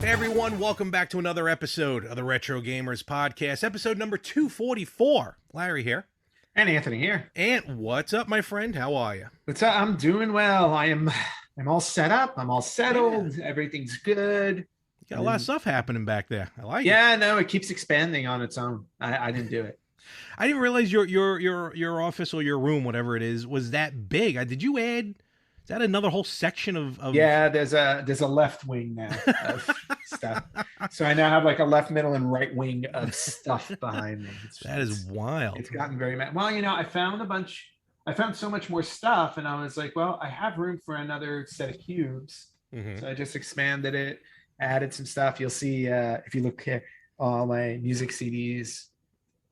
Hey everyone, welcome back to another episode of the Retro Gamers Podcast, episode number 244. Larry here. And Anthony here. And what's up, my friend? How are you? What's up? I'm doing well. I'm all set up. I'm all settled. Yeah. Everything's good. You got a lot of stuff happening back there. I like it. Yeah, no, it keeps expanding on its own. I didn't do it. I didn't realize your office or your room, whatever it is, was that big. Did you add? Is that another whole section of... Yeah, there's a left wing now of stuff. So I now have like a left, middle, and right wing of stuff behind me. That is wild. It's gotten very mad. Well, you know, I found so much more stuff, and I was like, well, I have room for another set of cubes. Mm-hmm. So I just expanded it, added some stuff. You'll see if you look here, all my music CDs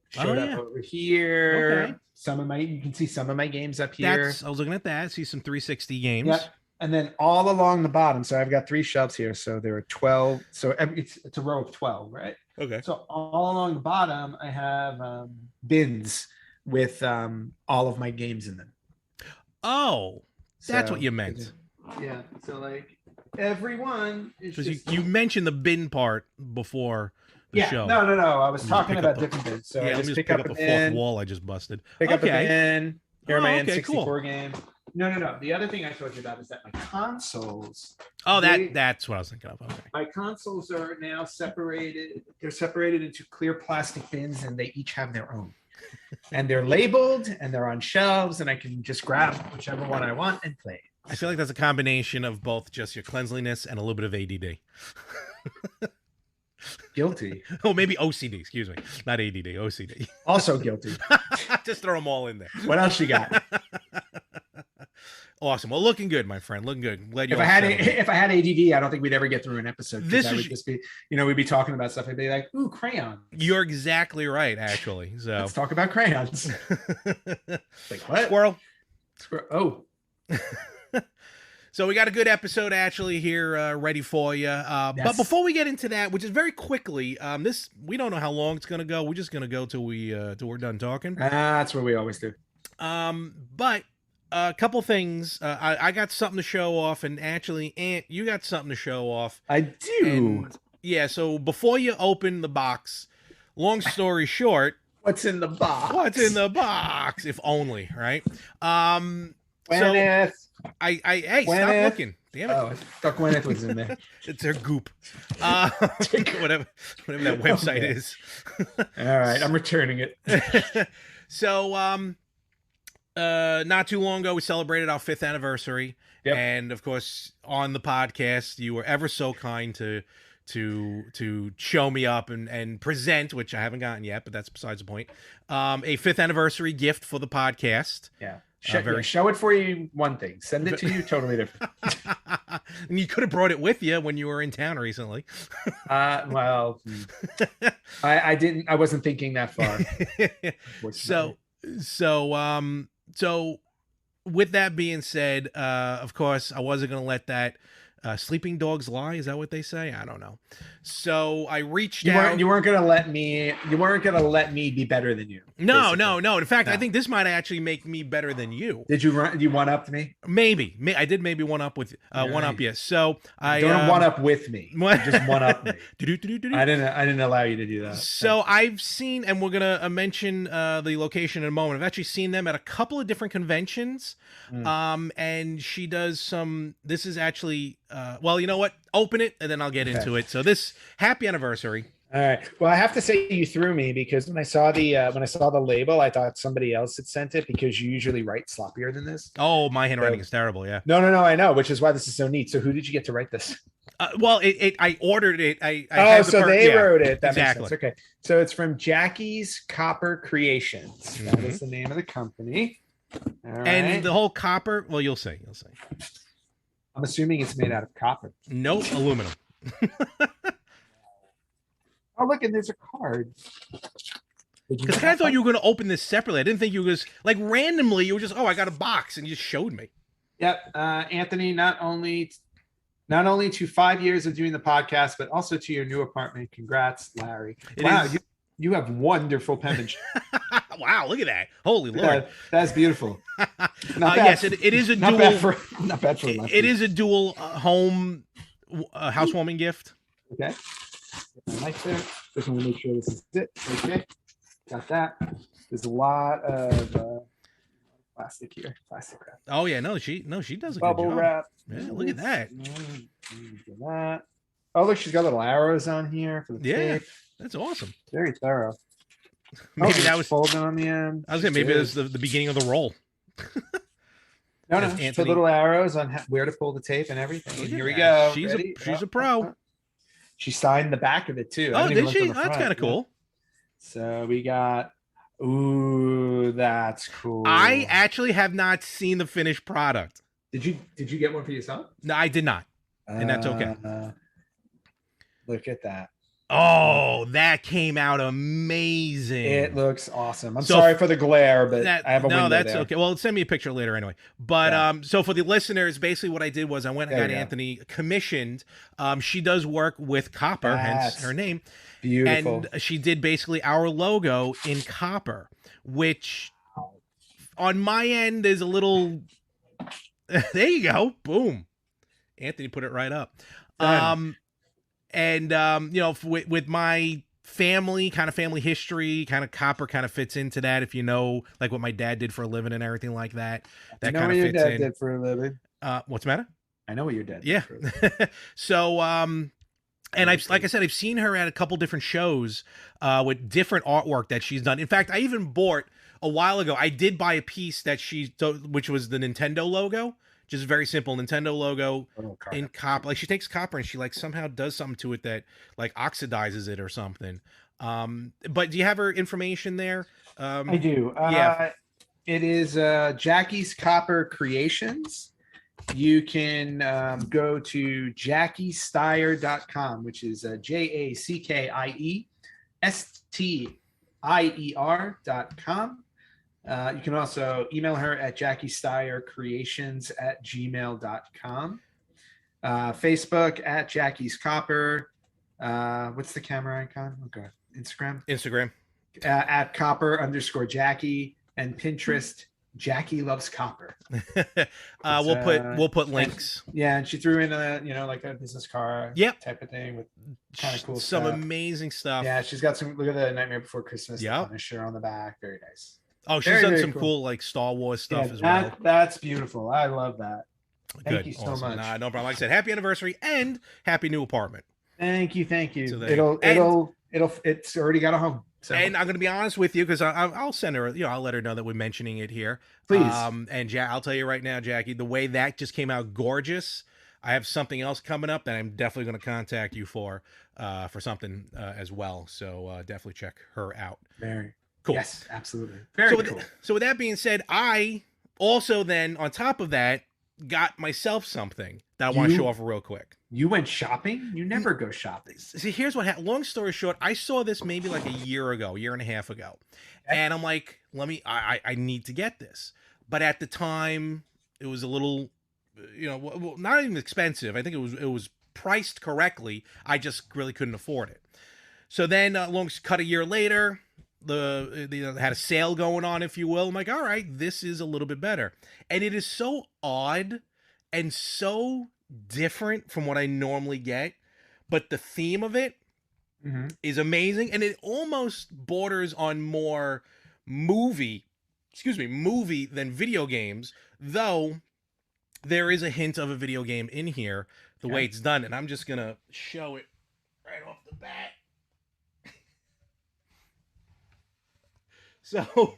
showed up over here. Okay. You can see some of my games up here. I was looking at that. I see some 360 games. Yep. And then all along the bottom. So I've got 3 shelves here. So there are 12. So it's a row of 12, right? Okay. So all along the bottom, I have bins with all of my games in them. Oh, that's what you meant. Yeah. So like everyone is just... you mentioned the bin part before. Show. No. I was talking about different bins. So yeah, I just pick up a fourth wall I just busted. Pick up a bin. Here are my N64 cool. game. No. The other thing I told you about is that my consoles. Oh, that's what I was thinking of. Okay. My consoles are now separated. They're separated into clear plastic bins, and they each have their own. And they're labeled, and they're on shelves, and I can just grab whichever one I want and play. I feel like that's a combination of both just your cleanliness and a little bit of ADD. Guilty. Oh, maybe OCD. Excuse me, not ADD. OCD. Also guilty. Just throw them all in there. What else you got? Awesome. Well, looking good, my friend. Looking good. Glad you. If I had ADD, I don't think we'd ever get through an episode. This would just be, we'd be talking about stuff. I'd be like, "Ooh, crayons." You're exactly right, actually. So let's talk about crayons. Like what? Squirrel. Oh. So we got a good episode actually here ready for you. Yes. But before we get into that, which is very quickly, we don't know how long it's gonna go. We're just gonna go till we're done talking. That's what we always do. But a couple things. I got something to show off, and actually, Ant, you got something to show off. I do. And, yeah. So before you open the box, long story short, what's in the box? What's in the box? If only, right? Hey, stop looking. Damn it. Oh, I thought Gwyneth was in there. It's her goop. Whatever that website is. All right, I'm returning it. So, not too long ago, we celebrated our 5th anniversary. Yep. And, of course, on the podcast, you were ever so kind to show me up and present, which I haven't gotten yet, but that's besides the point, a 5th anniversary gift for the podcast. Yeah. Show it for you, one thing. Send it to you, totally different. And you could have brought it with you when you were in town recently. Well, I didn't. I wasn't thinking that far. So with that being said, of course, I wasn't going to let that sleeping dogs lie. Is that what they say? I don't know. So I reached out. You weren't going to let me. You weren't going to let me be better than you. No. In fact, I think this might actually make me better than you. Did you one up me? Maybe. I did maybe one up with one up. Yes. So I don't one up with me. Just one up me. I didn't allow you to do that. So I've seen, and we're gonna mention the location in a moment. I've actually seen them at a couple of different conventions. And she does some. This is actually. Well, you know what? Open it, and then I'll get into it. So this happy anniversary. All right. Well, I have to say you threw me because when I saw the label, I thought somebody else had sent it because you usually write sloppier than this. Oh, my handwriting is terrible. Yeah. No. I know, which is why this is so neat. So who did you get to write this? Well, I ordered it. I they wrote it. That exactly. Makes sense. Okay. So it's from Jackie's Copper Creations. That is the name of the company. All right. And the whole copper. Well, you'll see. I'm assuming it's made out of copper. Nope, aluminum. Oh, look, and there's a card. Because I thought you were going to open this separately. I didn't think you were just, like, randomly, you were just, I got a box, and you just showed me. Yep. Anthony, not only to 5 years of doing the podcast, but also to your new apartment. Congrats, Larry. Wow, you have wonderful penmanship. Wow, look at that. Holy Lord. That's beautiful. Yes, it is a dual. Not bad for it is a dual home housewarming gift. Okay. Get my knife there. Just want to make sure this is it. Okay. Got that. There's a lot of plastic here. Plastic wrap. Oh yeah, no, she does a good Bubble job. wrap. Yeah, look at that. That. Oh, look, she's got little arrows on here for the Yeah, tape. that's awesome. Very thorough. Maybe that was folded on the end. I was gonna maybe it was the beginning of the roll. No, As she put Anthony- little arrows on where to pull the tape and everything. Look And at here we that. go. She's Ready? she's a pro. She signed the back of it too. I Oh, didn't even did look she? on the That's front. kind of cool. So we got. Ooh, that's cool. I actually have not seen the finished product. Did you get one for yourself? No, I did not, and that's okay. Look at that. Oh, that came out amazing. It looks awesome. I'm So sorry for the glare, but I have a window that's there. okay. Well, send me a picture later anyway. But Yeah. so for the listeners, basically what I did was I went and There got you go. Anthony commissioned. She does work with copper, hence That's her name. Beautiful. And she did basically our logo in copper, which on my end is a little. There you go. Boom. Anthony put it right up. Done. And you know, with my family history, kind of copper kind of fits into that. If you know, like what my dad did for a living and everything like that, that know kind what of your fits dad in. did for a living. What's the matter? I know what your dad did. Yeah. For a living. So, and like I said, I've seen her at a couple different shows with different artwork that she's done. In fact, I even bought a while ago. I did buy a piece that which was the Nintendo logo. Just very simple Nintendo logo in copper. Like she takes copper and she like somehow does something to it that like oxidizes it or something. But do you have her information there? I do. Yeah. It is Jackie's Copper Creations. You can go to JackieSteier.com, which is JackieSteier.com. You can also email her at JackieSteyerCreations@gmail.com. Facebook at Jackie's Copper. What's the camera icon? Oh god. Instagram. At Copper_Jackie, and Pinterest Jackie Loves Copper. We'll put links. And she threw in like a business card type of thing with kind of cool some stuff. amazing stuff. Yeah, she's got some. Look at the Nightmare Before Christmas. Yeah, Punisher on the back. Very nice. Oh, she's done some cool like Star Wars stuff as well. That's beautiful. I love that. Good. Thank you so Awesome. much. Nah, no problem. Like I said, happy anniversary and happy new apartment. Thank you. So it's already got a home. So. And I'm going to be honest with you because I'll send her, I'll let her know that we're mentioning it here. Please. And I'll tell you right now, Jackie, the way that just came out gorgeous. I have something else coming up that I'm definitely going to contact you for something as well. So definitely check her out. Very cool. Yes, absolutely. Very cool. So with that being said, I also then on top of that got myself something that I want to show off real quick. You went shopping? You never go shopping. See, here's what happened. Long story short, I saw this maybe like a year and a half ago. And I'm like, I need to get this. But at the time, it was a little, not even expensive. I think it was priced correctly. I just really couldn't afford it. So then, cut a year later, they had a sale going on, if you will. I'm like, all right, this is a little bit better. And it is so odd and so different from what I normally get, but the theme of it is amazing, and it almost borders on more movie than video games, though there is a hint of a video game in here the way it's done, and I'm just gonna show it right off the bat. So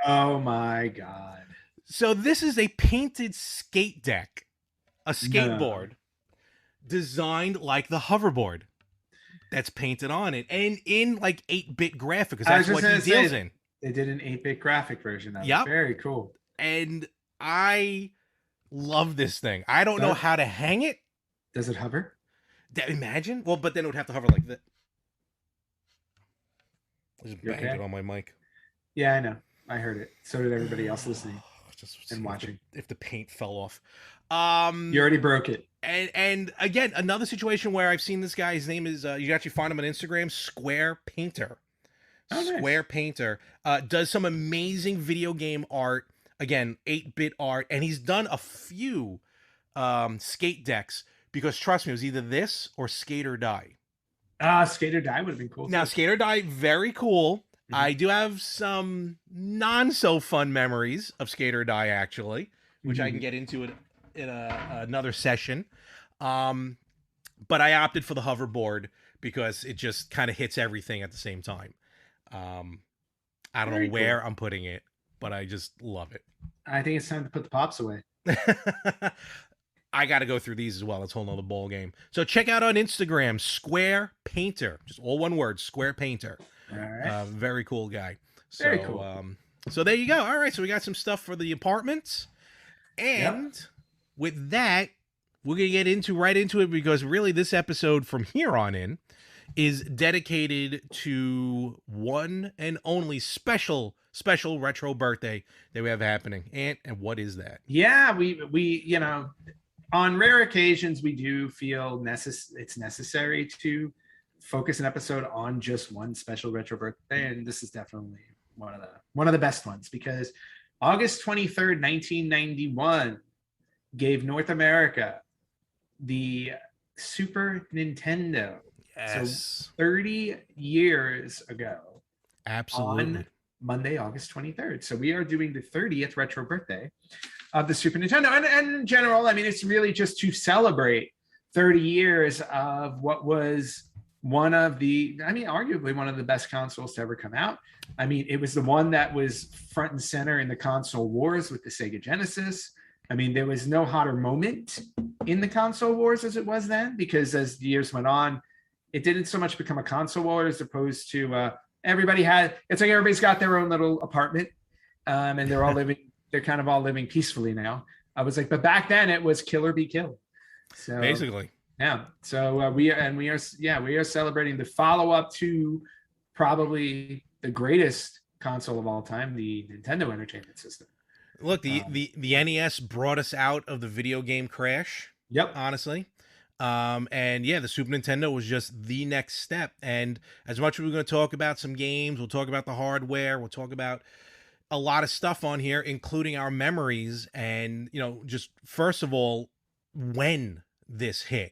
oh my god. So this is a painted skate deck. A skateboard designed like the hoverboard that's painted on it and in like 8-bit graphic because that's what he deals in. They did an 8-bit graphic version of it. Very cool. And I love this thing. I don't know how to hang it. Does it hover? Imagine. Well, but then it would have to hover like this. I just banged it on my mic. Yeah, I know. I heard it. So did everybody else listening and watching. If the paint fell off. You already broke it. And again, another situation where I've seen this guy. His name is you actually find him on Instagram, SquarePainter. Oh, nice. SquarePainter does some amazing video game art. Again, 8-bit art, and he's done a few skate decks because trust me, it was either this or Skate or Die. Skater Die would have been cool. Now, too. Skater Die, very cool. I do have some non-so-fun memories of Skater Die, actually, which I can get into in another session. But I opted for the hoverboard because it just kind of hits everything at the same time. I don't know where I'm putting it, but I just love it. I think it's time to put the pops away. I got to go through these as well. It's a whole nother ball game. So check out on Instagram, SquarePainter. Just all one word, SquarePainter. All right. Very cool guy. So, Very cool. So there you go. All right. So we got some stuff for the apartments. And with that, we're going to get right into it because really this episode from here on in is dedicated to one and only special retro birthday that we have happening. And what is that? Yeah, we on rare occasions we do feel it's necessary to focus an episode on just one special retro birthday, and this is definitely one of the best ones because August 23rd, 1991 gave North America the Super Nintendo. Yes. So 30 years ago. Absolutely. On Monday, August 23rd. So we are doing the 30th retro birthday of the Super Nintendo. And in general, I mean, it's really just to celebrate 30 years of what was arguably one of the best consoles to ever come out. I mean, it was the one that was front and center in the console wars with the Sega Genesis. I mean, there was no hotter moment in the console wars as it was then, because as the years went on, it didn't so much become a console war as opposed to everybody's got their own little apartment, and they're kind of all living peacefully now. I was like, but back then it was kill or be killed. So basically, yeah. So we are celebrating the follow up to probably the greatest console of all time, the Nintendo Entertainment System. Look, the NES brought us out of the video game crash. Yep. Honestly. And yeah, the Super Nintendo was just the next step. And as much as we're going to talk about some games, we'll talk about the hardware, we'll talk about a lot of stuff on here, including our memories. And, just first of all, when this hit,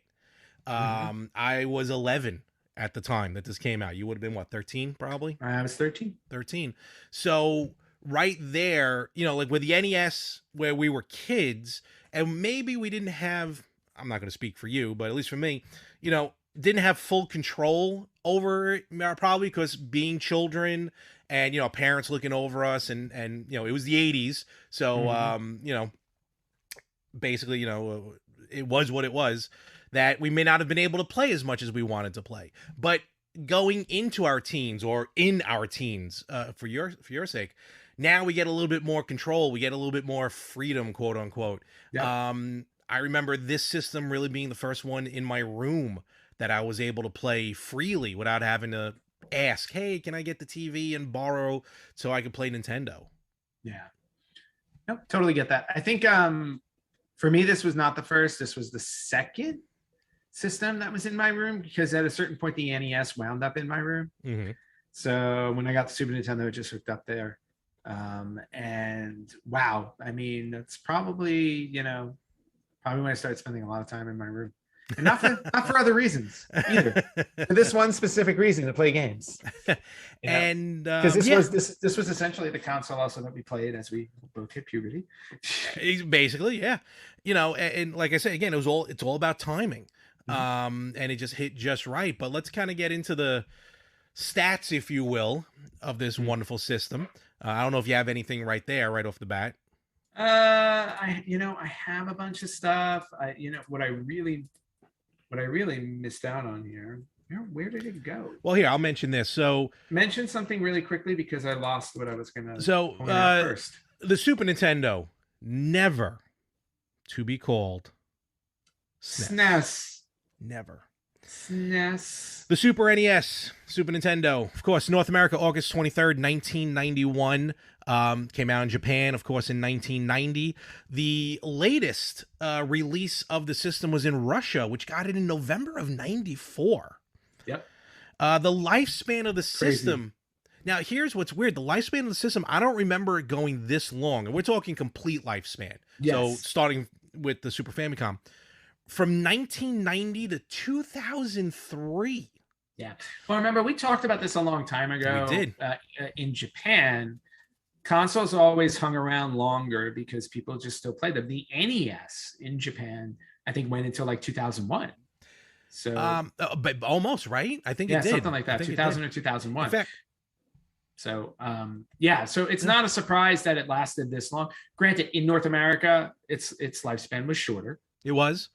I was 11 at the time that this came out. You would have been what, 13 probably? I was 13. 13. So right there, like with the NES where we were kids and maybe we didn't have, I'm not going to speak for you, but at least for me, didn't have full control over it, probably because being children and, parents looking over us and, it was the 80s. So, basically, it was what it was, that we may not have been able to play as much as we wanted to play. But going into our teens or in our teens, for your sake, now we get a little bit more control. We get a little bit more freedom, quote unquote. Yep. I remember this system really being the first one in my room that I was able to play freely without having to ask, hey, can I get the TV and borrow so I could play Nintendo? Yeah. Nope, totally get that. I think for me, this was not the first. This was the second system that was in my room because at a certain point, the NES wound up in my room. Mm-hmm. So when I got the Super Nintendo, it just hooked up there. And wow, I mean, that's probably, when I started spending a lot of time in my room, and not for other reasons either. For this one specific reason, to play games. And because this was essentially the console also that we played as we both hit puberty. Basically, yeah. And like I said again, it's all about timing. And it just hit just right. But let's kind of get into the stats, if you will, of this wonderful system. I don't know if you have anything right there, right off the bat. I have a bunch of stuff. What I really missed out on here. Where did it go? Well, here, I'll mention this. So mention something really quickly because I lost what I was gonna first. The Super Nintendo, never to be called SNES. Never. SNES. The Super NES, Super Nintendo, of course, North America, August 23rd, 1991. Came out in Japan, of course, in 1990. The latest release of the system was in Russia, which got it in November of 94. Yep. The lifespan of the system. Now, here's what's weird. The lifespan of the system, I don't remember it going this long. And we're talking complete lifespan. Yes. So starting with the Super Famicom. From 1990 to 2003. Yeah. Well, remember we talked about this a long time ago. We did. In Japan, consoles always hung around longer because people just still played them. The NES in Japan, I think, went until like 2001. So, but almost right. I think yeah, it did. something like that, 2000 or 2001. In fact, so, yeah, so it's not a surprise that it lasted this long. Granted, in North America, its lifespan was shorter. it was.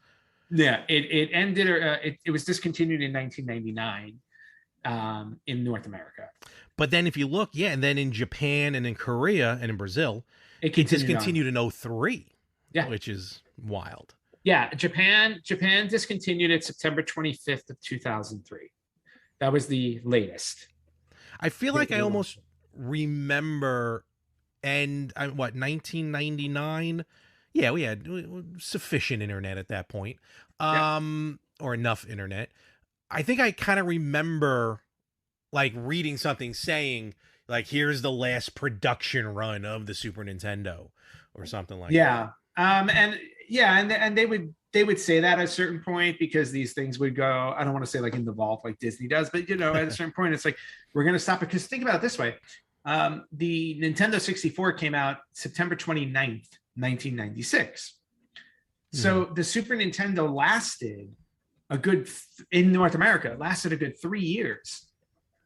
Yeah, it ended. It was discontinued in 1999 in North America. But then if you look, yeah, and then in Japan and in Korea and in Brazil, it discontinued in 03. Yeah, which is wild. Yeah, Japan discontinued it September 25th of 2003. That was the latest. I feel like I almost remember, and 1999. Yeah, we had sufficient internet at that point, or enough internet. I think I kind of remember, like, reading something saying, like, here's the last production run of the Super Nintendo, or something like that. And they would say that at a certain point because these things would go, I don't want to say like in the vault like Disney does, but at a certain point it's like, we're going to stop it. Because think about it this way. The Nintendo 64 came out September 29th, 1996. So the Super Nintendo lasted in North America, lasted a good 3 years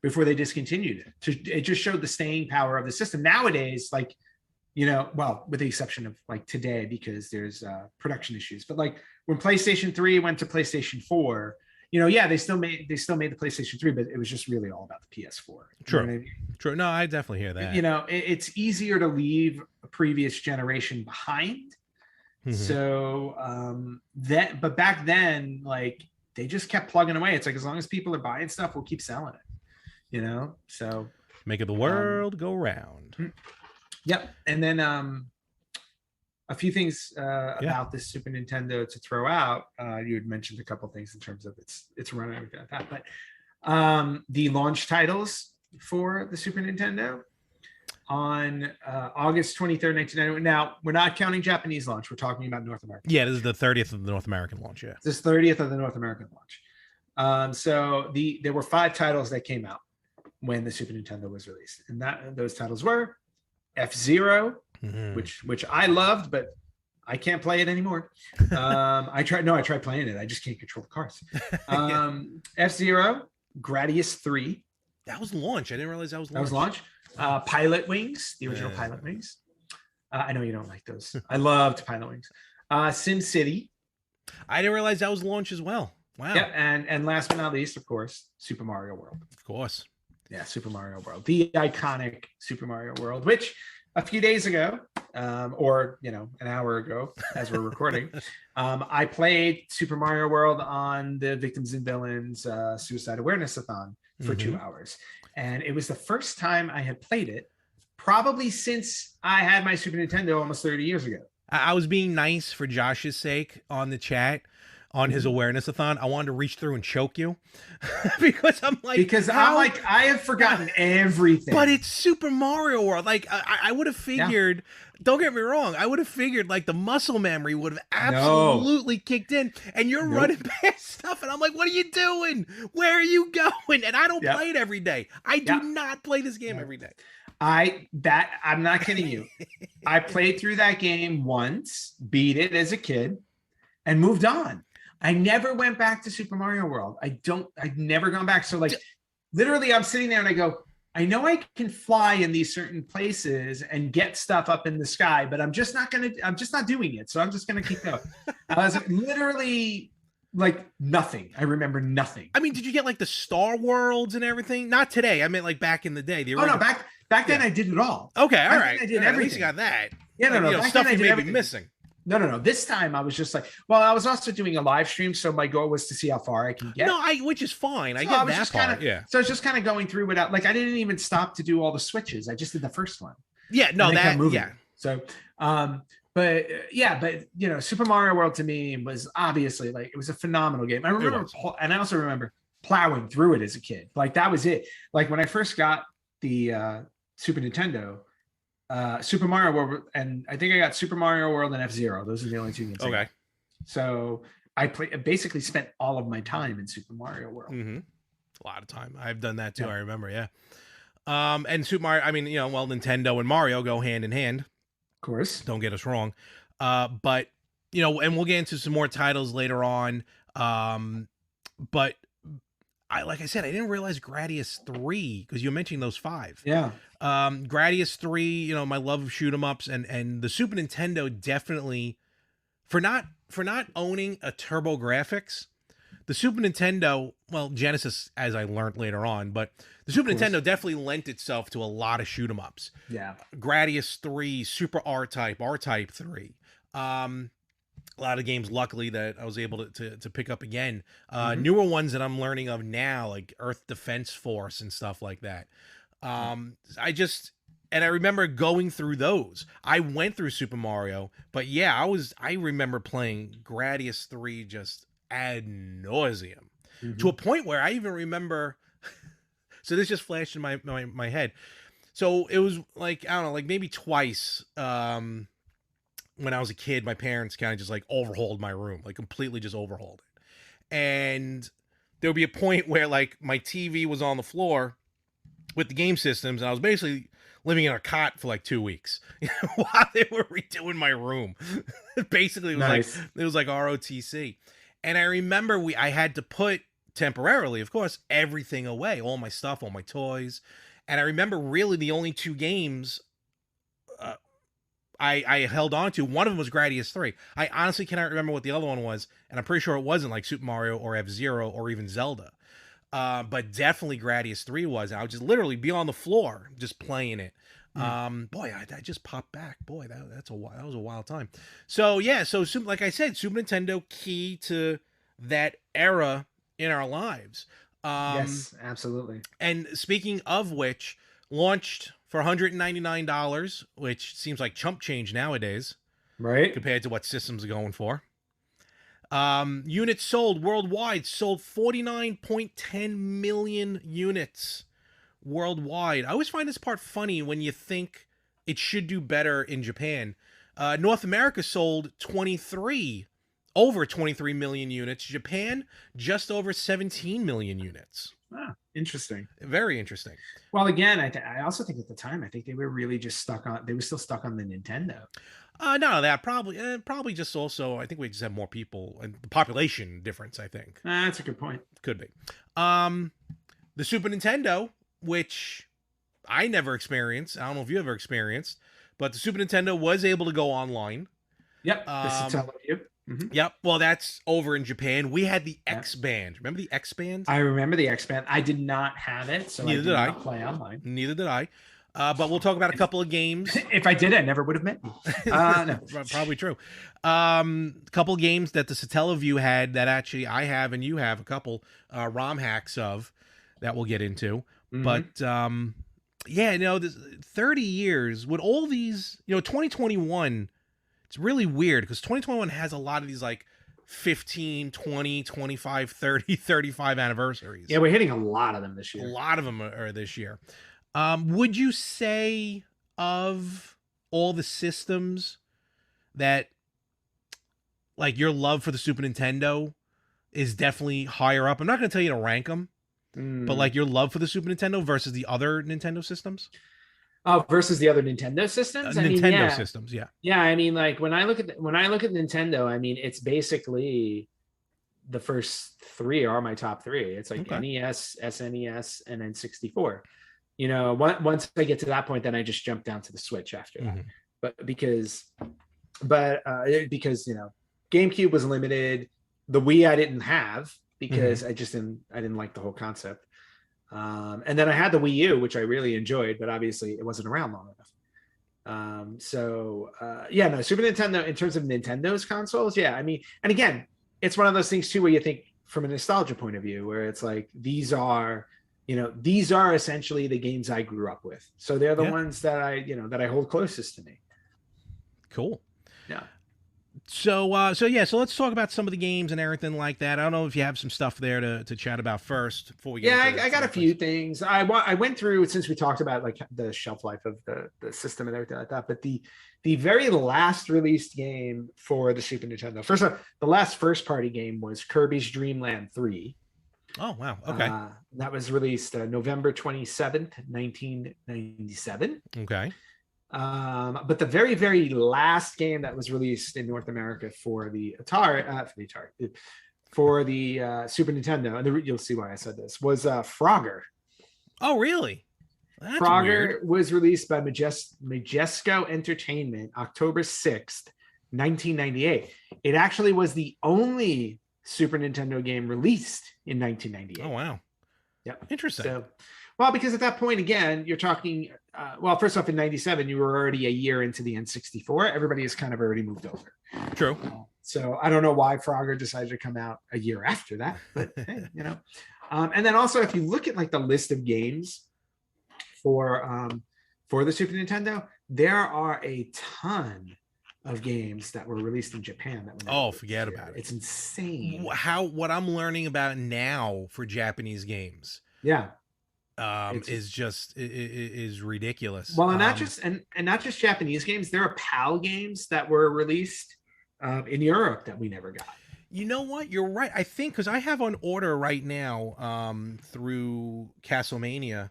before they discontinued it. It just showed the staying power of the system. Nowadays, like, well, with the exception of like today, because there's production issues, but like when PlayStation 3 went to PlayStation 4, they still made the PlayStation 3, but it was just really all about the PS4. True. I mean? True. No, I definitely hear that. It's easier to leave a previous generation behind. Mm-hmm. So but back then, like, they just kept plugging away. It's like, as long as people are buying stuff, we'll keep selling it. So make it the world go round. Yep. And then a few things about this Super Nintendo to throw out. You had mentioned a couple things in terms of its run and everything like that. But the launch titles for the Super Nintendo on August 23rd, 1991. Now, we're not counting Japanese launch. We're talking about North America. Yeah, this is the 30th of the North American launch, yeah. This is 30th of the North American launch. So there were 5 titles that came out when the Super Nintendo was released. And those titles were F-Zero, which I loved, but I can't play it anymore. I tried playing it. I just can't control the cars. F-Zero, Gradius 3. That was launch. I didn't realize that was launch. That was launch. Pilot Wings, the original Pilot Wings. I know you don't like those. I loved Pilot Wings. Sim City. I didn't realize that was launch as well. Wow. Yep. And last but not least, of course, Super Mario World. Of course. Yeah, Super Mario World, the iconic Super Mario World, which a few days ago, or an hour ago, as we're recording, I played Super Mario World on the Victims and Villains Suicide Awareness-a-thon for 2 hours, and it was the first time I had played it, probably since I had my Super Nintendo almost 30 years ago. I was being nice for Josh's sake on the chat. On his awareness-a-thon, I wanted to reach through and choke you because I'm like, I have forgotten everything. But it's Super Mario World. Like, I would have figured. Yeah. Don't get me wrong. I would have figured like the muscle memory would have absolutely kicked in, and you're running past stuff, and I'm like, what are you doing? Where are you going? And I don't play it every day. I do not play this game every day. I'm not kidding you. I played through that game once, beat it as a kid, and moved on. I never went back to Super Mario World. I've never gone back. So like literally I'm sitting there and I go, I know I can fly in these certain places and get stuff up in the sky, but I'm just not doing it. So I'm just going to keep going. I was literally like nothing. I remember nothing. I mean, did you get like the Star Worlds and everything? Not today. I meant like back in the day. Back then I did it all. Okay. All right. I did everything. At least you got that. Yeah, no. Stuff you may be missing. No. This time I was just like, well, I was also doing a live stream, so my goal was to see how far I can get. No, which is fine. I get that part. So I was just kind of going through without, like, I didn't even stop to do all the switches. I just did the first one. Yeah, no, So, but Super Mario World to me was obviously like, it was a phenomenal game. I remember, and I also remember plowing through it as a kid. Like that was it. Like when I first got the Super Nintendo. Super Mario World, and I think I got Super Mario World and F-Zero. Those are the only 2 games. Okay. So I basically spent all of my time in Super Mario World. A lot of time. I've done that too. Yeah. I remember. Yeah. And Super Mario. I mean, well, Nintendo and Mario go hand in hand. Of course. Don't get us wrong. But and we'll get into some more titles later on. But like I said, I didn't realize Gradius 3 because you're mentioning those 5. Yeah. Gradius 3, my love of shoot 'em ups and the Super Nintendo definitely for not owning a Turbo Graphics. The Super Nintendo, well, Genesis, as I learned later on, but the Super Nintendo definitely lent itself to a lot of shoot 'em ups. Yeah. Gradius 3, Super R-Type 3. A lot of games, luckily, that I was able to pick up again. Newer ones that I'm learning of now, like Earth Defense Force and stuff like that. I remember going through those. I went through Super Mario, but yeah, I remember playing Gradius 3 just ad nauseum to a point where I even remember. So this just flashed in my head. So it was like, I don't know, like maybe twice. When I was a kid, my parents kind of just like overhauled my room, like completely just overhauled it. And there would be a point where like my TV was on the floor with the game systems, and I was basically living in a cot for like 2 weeks while they were redoing my room. Basically, it was like ROTC. And I remember I had to put temporarily, of course, everything away, all my stuff, all my toys. And I remember really the only 2 games I held on to. One of them was Gradius 3. I honestly cannot remember what the other one was, and I'm pretty sure it wasn't like Super Mario or F-Zero or even Zelda. But definitely Gradius 3 was. I would just literally be on the floor just playing it. Boy, I just popped back. Boy, that was a wild time. So yeah, like I said, Super Nintendo key to that era in our lives. Yes, absolutely. And speaking of which, launched for $199, which seems like chump change nowadays, right? Compared to what systems are going for. Units sold worldwide, sold 49.10 million units worldwide. I always find this part funny when you think it should do better in Japan. North America sold over 23 million units. Japan, just over 17 million units. Ah, interesting. Very interesting. Well, again, I also think at the time, I think they were really just they were still stuck on the Nintendo. No, that probably just also, I think we just have more people and the population difference, I think. That's a good point. Could be. The Super Nintendo, which I never experienced. I don't know if you ever experienced, but the Super Nintendo was able to go online. Yep. Yep. Well, that's over in Japan. We had the X Band. Remember the X Band? I remember the X Band. I did not have it, so Neither did I. Play online. Neither did I. But we'll talk about a couple of games. If I did, I never would have met you. No. Probably true. A couple of games that the Satellaview had that actually I have and you have a couple ROM hacks of that we'll get into. But this 30 years with all these, 2021. It's really weird because 2021 has a lot of these like 15, 20, 25, 30, 35 anniversaries. Yeah, we're hitting a lot of them this year. A lot of them are this year. Would you say of all the systems that like your love for the Super Nintendo is definitely higher up? I'm not going to tell you to rank them, but like your love for the Super Nintendo versus the other Nintendo systems? Versus the other Nintendo systems. Systems, yeah. Yeah, I mean, like when I look at Nintendo, I mean, it's basically the first 3 are my top 3. It's like NES, SNES, and then 64. Once I get to that point, then I just jump down to the Switch after that. But because GameCube was limited, the Wii I didn't have because I didn't like the whole concept. And then I had the Wii U, which I really enjoyed, but obviously it wasn't around long enough. Super Nintendo, in terms of Nintendo's consoles, yeah, I mean, and again, it's one of those things too where you think from a nostalgia point of view, where it's like these are essentially the games I grew up with, so they're the ones that I hold closest to me. Cool. Yeah. So let's talk about some of the games and everything like that. I don't know if you have some stuff there to chat about first before we get I got a few things. I went through, since we talked about like the shelf life of the system and everything like that, but the very last released game for the Super Nintendo, first of all, the last first party game was Kirby's Dream Land 3. Oh, wow. Okay. That was released November 27th, 1997. Okay. But the very, very last game that was released in North America for the Super Nintendo, and you'll see why I said this, was Frogger. Oh, really? That's Frogger weird. was released by Majesco Entertainment October 6th, 1998. It actually was the only Super Nintendo game released in 1998. Oh, wow. Yep. Interesting. So, well, because at that point, again, you're talking, well, first off, in 97, you were already a year into the N64. Everybody has kind of already moved over. True. So I don't know why Frogger decided to come out a year after that, but hey, you know. And then also, if you look at like the list of games for the Super Nintendo, there are a ton of games that were released in Japan that were forget about it. It's insane what I'm learning about now for Japanese games is ridiculous. Well, and not just Japanese games, there are PAL games that were released in Europe that we never got. You know what, you're right. I think because I have on order right now through Castlemania,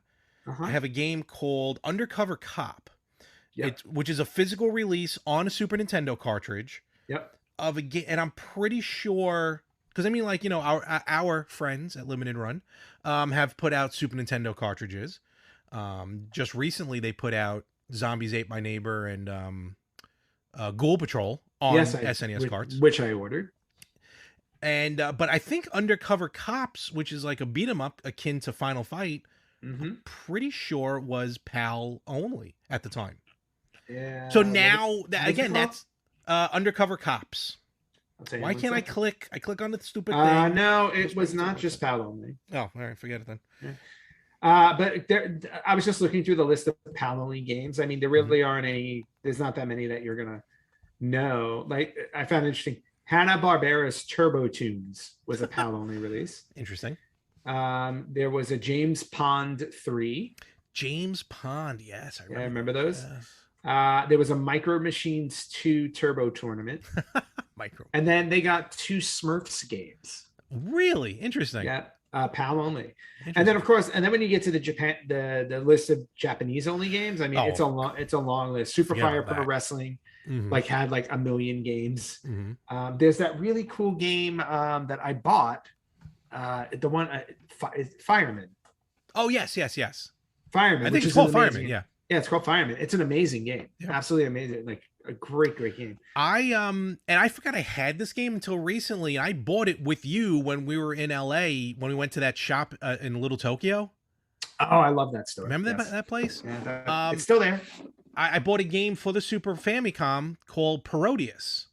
I have a game called Undercover Cop. Yep. Which is a physical release on a Super Nintendo cartridge. Yep. Of a game, and I'm pretty sure because I mean, like, you know, our friends at Limited Run have put out Super Nintendo cartridges. Just recently, they put out Zombies Ate My Neighbor and Ghoul Patrol on SNES carts, which I ordered. And but I think Undercover Cops, which is like a beat 'em up akin to Final Fight, I'm pretty sure was PAL only at the time. Yeah. So now, that's Undercover Cops. Why can't I click? I click on the stupid thing. No, it was not just PAL only. Oh, all right, forget it then. Yeah. But I was just looking through the list of PAL only games. I mean, there really aren't any. There's not that many that you're gonna know. Like, I found it interesting. Hanna-Barbera's Turbo Tunes was a PAL only release. Interesting. There was a James Pond 3. James Pond, yes, I remember those. Yes. There was a Micro Machines 2 Turbo Tournament. And then they got 2 Smurfs games. Really interesting. Yeah, PAL only. And then, of course, when you get to the list of Japanese only games, I mean, it's a long list. Super Fire Pro Wrestling, had like 1 million games. There's that really cool game that I bought. The one Fireman. Oh, yes. Fireman. I think it's called Fireman. Yeah, it's called Fireman. It's an amazing game. Yeah. Absolutely amazing. Like a great game. And I forgot I had this game until recently. I bought it with you when we were in LA when we went to that shop in Little Tokyo. Oh, I love that store. Remember that place? Yeah, it's still there. I bought a game for the Super Famicom called Parodius.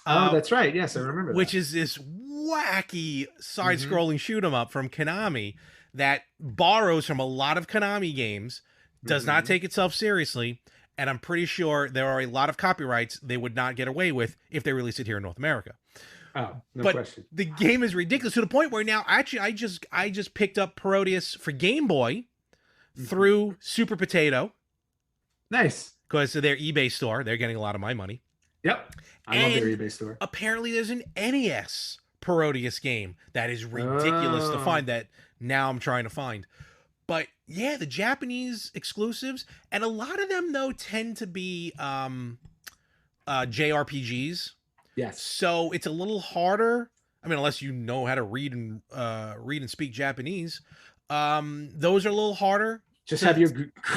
Oh, that's right. Yes, I remember that. Which is this wacky side-scrolling shoot 'em up from Konami that borrows from a lot of Konami games, does not take itself seriously, and I'm pretty sure there are a lot of copyrights they would not get away with if they released it here in North America. Oh, no question. The game is ridiculous to the point where now actually I just picked up Parodius for Game Boy through Super Potato. Nice. Because of their eBay store. They're getting a lot of my money. Yep. I love their eBay store. Apparently there's an NES Parodius game that is ridiculous to find that now I'm trying to find. But yeah, the Japanese exclusives, and a lot of them though tend to be JRPGs. Yes. So it's a little harder. I mean, unless you know how to read and speak Japanese, those are a little harder. Just have your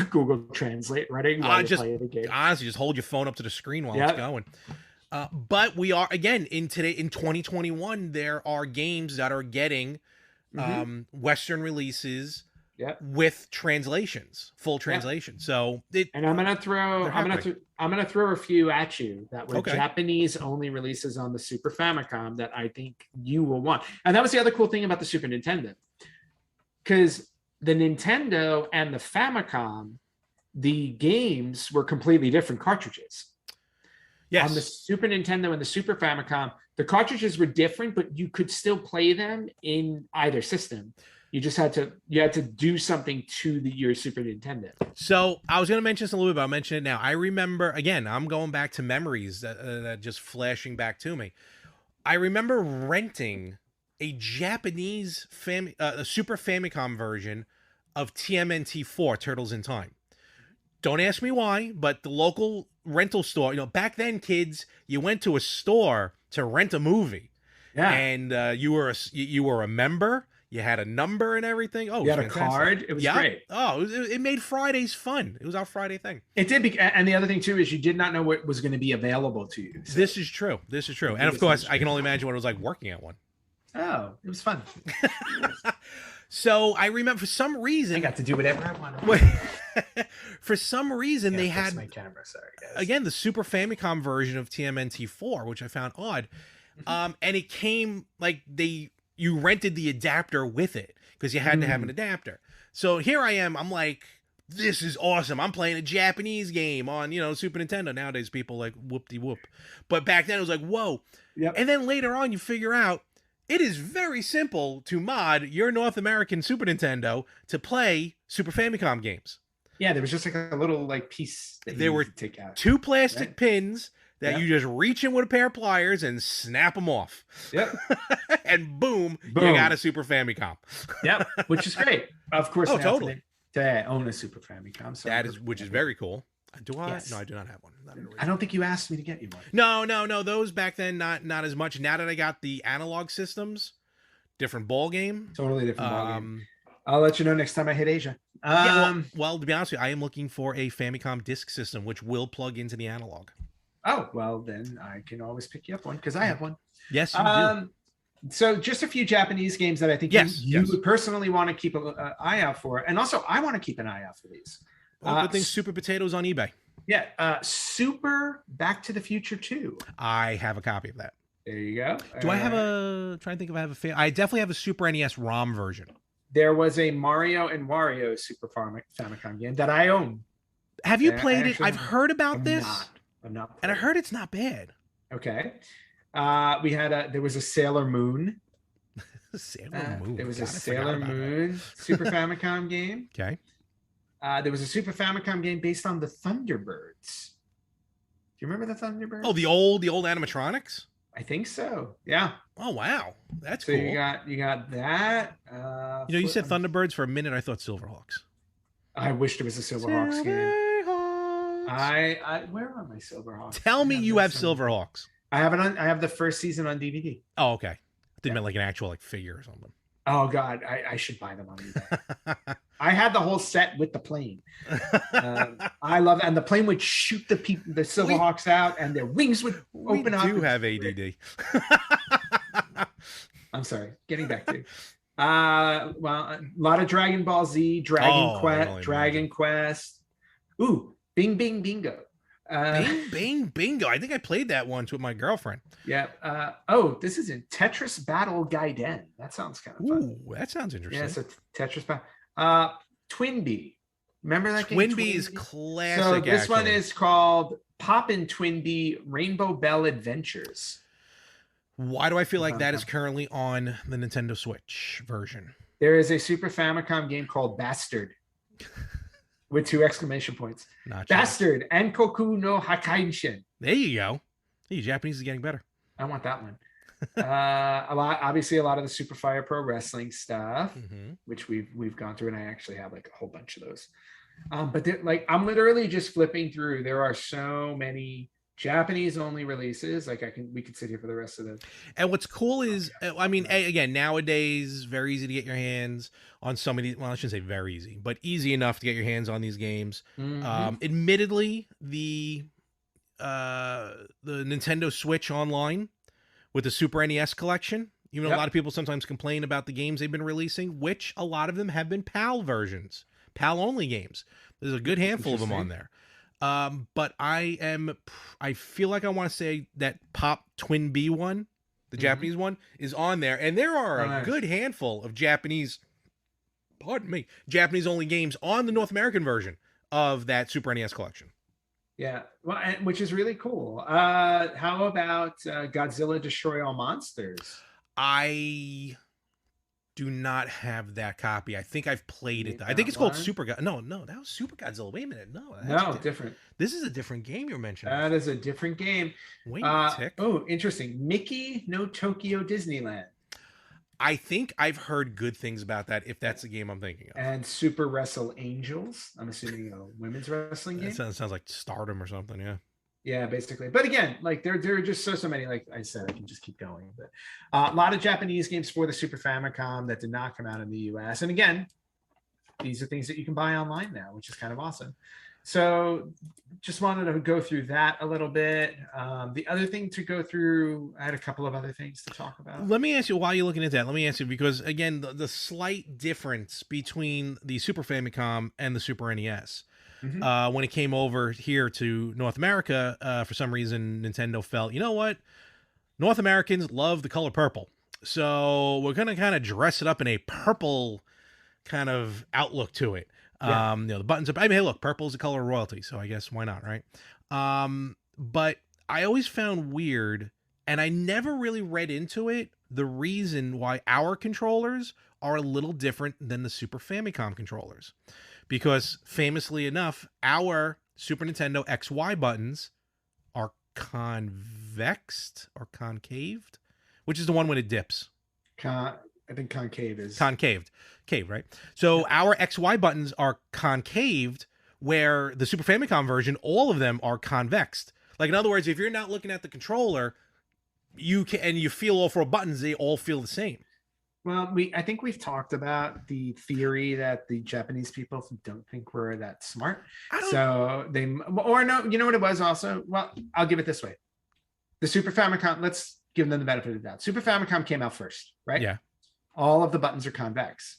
Google Translate ready while you play the game. Honestly, just hold your phone up to the screen while it's going. But we are, again, in 2021, there are games that are getting Western releases with translations, full translation. So and I'm gonna throw a few at you that were Japanese only releases on the Super Famicom that I think you will want. And that was the other cool thing about the Super Nintendo, because the Nintendo and the Famicom, the games were completely different cartridges. Yes. On the Super Nintendo and the Super Famicom, the cartridges were different, but you could still play them in either system. You just had to do something to your Super Nintendo. So I was going to mention this a little bit, but I'll mention it now. I remember, again, I'm going back to memories that just flashing back to me. I remember renting a Japanese a Super Famicom version of TMNT4 Turtles in Time. Don't ask me why, but the local rental store, back then, kids, you went to a store to rent a movie. Yeah. And you were a member. You had a number and everything. Oh, you had fantastic. A card. It was great. Oh, it made Fridays fun. It was our Friday thing. It did. And the other thing, too, is you did not know what was going to be available to you. So. This is true. And, of course, I can only imagine what it was like working at one. Oh, it was fun. So I remember for some reason I got to do whatever I wanted. For some reason they had my camera. Sorry, guys. Again, the Super Famicom version of TMNT4, which I found odd. And it came like you rented the adapter with it because you had to have an adapter. So here I am. I'm like, this is awesome. I'm playing a Japanese game on Super Nintendo. Nowadays people like whoop-de-whoop, but back then it was like whoa. Yep. And then later on you figure out it is very simple to mod your North American Super Nintendo to play Super Famicom games. Yeah, there was just like a little piece that there were take out. 2 plastic pins that you just reach in with a pair of pliers and snap them off. Yep. And boom, you got a Super Famicom. Yep, which is great. Of course, totally. To own a Super Famicom. So which is very cool. Do I? Yes. No, I do not have one. I don't think you asked me to get you one. No. Those back then, not as much. Now that I got the analog systems, different ball game. Totally different ball game. I'll let you know next time I hit Asia. Well, to be honest with you, I am looking for a Famicom disk system, which will plug into the analog. Oh, well, then I can always pick you up one because I have one. Yes, you do. So just a few Japanese games that I think you would personally want to keep an eye out for. And also, I want to keep an eye out for these. Well, good thing Super Potatoes on eBay. Yeah. Super Back to the Future 2. I have a copy of that. There you go. Do I have trying to think if I have I definitely have a Super NES ROM version. There was a Mario and Wario Super Famicom game that I own. Have you played it? I've heard about this. I'm not. And I heard it's not bad. Okay. There was a Sailor Moon. Sailor Moon. There was a Sailor Moon Super Famicom game. Okay. There was a Super Famicom game based on the Thunderbirds. Do you remember the Thunderbirds? Oh, the old animatronics? I think so. Yeah. Oh wow, that's so cool. You got that. You said Thunderbirds for a minute. I thought Silverhawks. I wished it was a Silverhawks game. Where are my Silverhawks? Tell me you have Silverhawks. I have it on. I have the first season on DVD. Oh, okay. I think meant like an actual figure or something. Oh God, I should buy them on eBay. I had the whole set with the plane. I love it, and the plane would shoot the Silverhawks out, and their wings would open up. We do have ADD. I'm sorry. Getting back to a lot of Dragon Ball Z, Dragon Quest. Ooh, Bing Bing Bingo. Bing Bing Bingo. I think I played that once with my girlfriend. Yeah. This is in Tetris Battle Gaiden. That sounds kind of fun. Ooh, that sounds interesting. Yeah, so Tetris Battle. Twinbee. Remember that game? Twinbee is classic. So this one is called Poppin' Twinbee Rainbow Bell Adventures. Why do I feel like that is currently on the Nintendo Switch version? There is a Super Famicom game called Bastard. With 2 exclamation points. Bastard and Koku no Hakaishin. There you go. Hey, Japanese is getting better. I want that one. Obviously a lot of the Super Fire Pro Wrestling stuff, which we've gone through, and I actually have like a whole bunch of those. But I'm literally just flipping through. There are so many Japanese only releases. We could sit here for the rest of the. And what's cool is, again, nowadays, very easy to get your hands on some of these. Well, I shouldn't say very easy, but easy enough to get your hands on these games. Admittedly, the Nintendo Switch Online with the Super NES collection, even a lot of people sometimes complain about the games they've been releasing, which a lot of them have been PAL versions, PAL only games. There's a good handful of them on there. But I feel like I want to say that Pop Twinbee one, the Japanese one, is on there, and there are a good handful of Japanese only games on the North American version of that Super NES collection. Yeah, well, which is really cool. How about Godzilla Destroy All Monsters? I do not have that copy. I think I've played it. I think it's called Super No, that was Super Godzilla. Wait a minute. No, different. This is a different game you're mentioning. That is a different game. Wait a tick. Oh, interesting. Mickey no Tokyo Disneyland. I think I've heard good things about that, if that's the game I'm thinking of. And Super Wrestle Angels. I'm assuming a women's wrestling game. That sounds like Stardom or something, yeah. Yeah, basically. But again, like there are just so many. Like I said, I can just keep going. But a lot of Japanese games for the Super Famicom that did not come out in the US. And again, these are things that you can buy online now, which is kind of awesome. So just wanted to go through that a little bit. The other thing to go through, I had a couple of other things to talk about. Let me ask you, while you're looking at that, let me ask you, because again, the slight difference between the Super Famicom and the Super NES, when it came over here to North America, for some reason, Nintendo felt, you know what? North Americans love the color purple. So we're going to kind of dress it up in a purple kind of outlook to it. Yeah. The buttons are, I mean, hey, look, purple is the color of royalty, so I guess why not, right? But I always found weird, and I never really read into it, the reason why our controllers are a little different than the Super Famicom controllers. Because famously enough, our Super Nintendo XY buttons are convexed or concaved, which is the one when it dips. I think concave is concaved. Cave, right? So our XY buttons are concaved, where the Super Famicom version, all of them are convexed. Like, in other words, if you're not looking at the controller, you can, and you feel all 4 buttons, they all feel the same. Well, I think we've talked about the theory that the Japanese people don't think we're that smart. So they, or no, you know what it was also? Well, I'll give it this way. The Super Famicom, let's give them the benefit of the doubt. Super Famicom came out first, right? Yeah. All of the buttons are convex.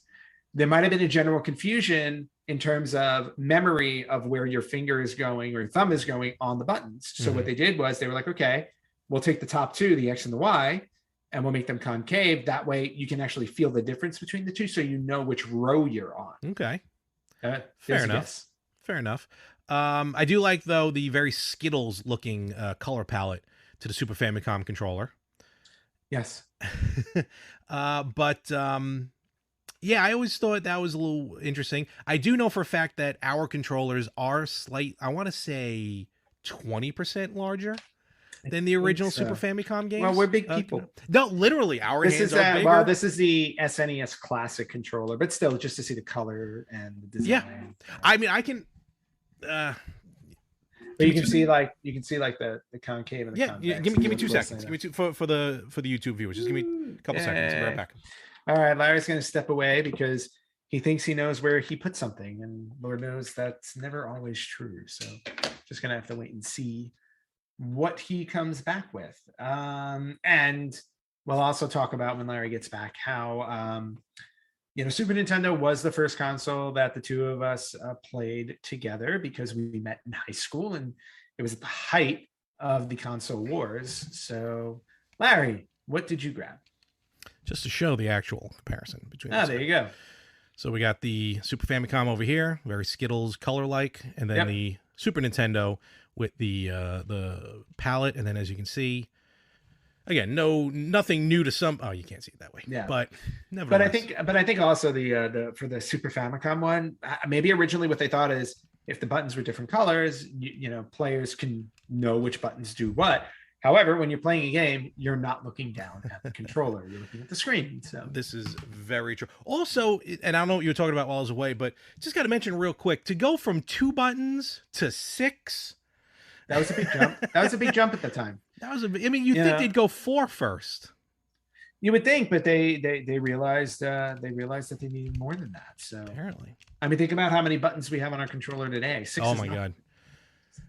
There might have been a general confusion in terms of memory of where your finger is going or your thumb is going on the buttons. So what they did was they were like, okay, we'll take the top 2, the X and the Y, and we'll make them concave. That way you can actually feel the difference between the two, so you know which row you're on. Okay. Fair enough. Fair enough. I do like, though, the very Skittles looking color palette to the Super Famicom controller. Yes. But yeah, I always thought that was a little interesting. I do know for a fact that our controllers are I want to say 20% larger than the original Super Famicom games. Well, we're big people. No, literally, our hands are bigger. Well, this is the SNES Classic controller, but still, just to see the color and the design. Yeah, I mean, I can. But you can see like the concave and the convex. Yeah, give me 2 seconds. Give me 2 for the YouTube viewers. Just give me a couple seconds. I'll be right back. All right, Larry's going to step away because he thinks he knows where he put something, and Lord knows that's never always true. So just going to have to wait and see what he comes back with. And we'll also talk about, when Larry gets back, how Super Nintendo was the first console that the two of us played together, because we met in high school and it was at the height of the console wars. So, Larry, what did you grab? Just to show the actual comparison between. There you go. So we got the Super Famicom over here, very Skittles color-like, and then the Super Nintendo with the palette, and then as you can see, again, nothing new to some. Oh, you can't see it that way. Yeah, but nevertheless. But I think also the for the Super Famicom one, maybe originally what they thought is, if the buttons were different colors, players can know which buttons do what. However, when you're playing a game, you're not looking down at the controller; you're looking at the screen. So this is very true. Also, and I don't know what you were talking about while I was away, but just got to mention real quick, to go from 2 buttons to 6. That was a big jump. That was a big jump at the time. That was think they'd go 4 first. You would think, but they realized that they needed more than that. So apparently, I mean, think about how many buttons we have on our controller today. 6. Oh my god!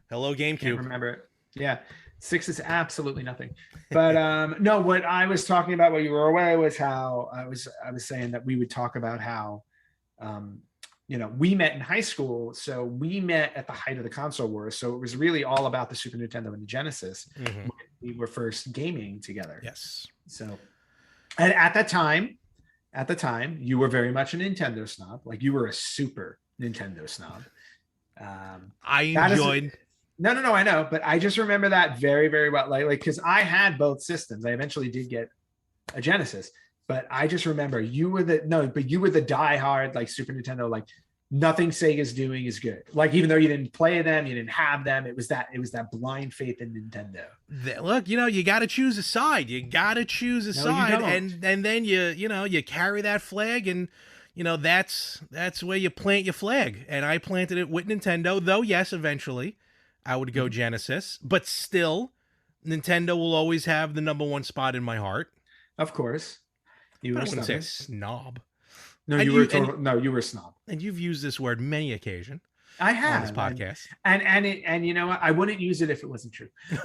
Hello, GameCube. Can't remember it. Yeah, 6 is absolutely nothing. But no, what I was talking about while you were away was how I was saying that we would talk about how we met in high school, so we met at the height of the console wars. So it was really all about the Super Nintendo and the Genesis. When we were first gaming together. Yes. So, and at the time, you were very much a Nintendo snob. Like, you were a Super Nintendo snob. I enjoyed. No, I know, but I just remember that very, very well. Like, because I had both systems. I eventually did get a Genesis. But I just remember you were the diehard, like, Super Nintendo, like, nothing Sega's doing is good. Like, even though you didn't play them, you didn't have them, it was that blind faith in Nintendo. Look, you got to choose a side. You got to choose a side, and then you carry that flag, and that's where you plant your flag. And I planted it with Nintendo, though. Yes, eventually I would go Genesis, but still, Nintendo will always have the number one spot in my heart. Of course, you were a snob. No, you were a snob. And you've used this word many occasions. I have on this podcast, and you know what? I wouldn't use it if it wasn't true. It's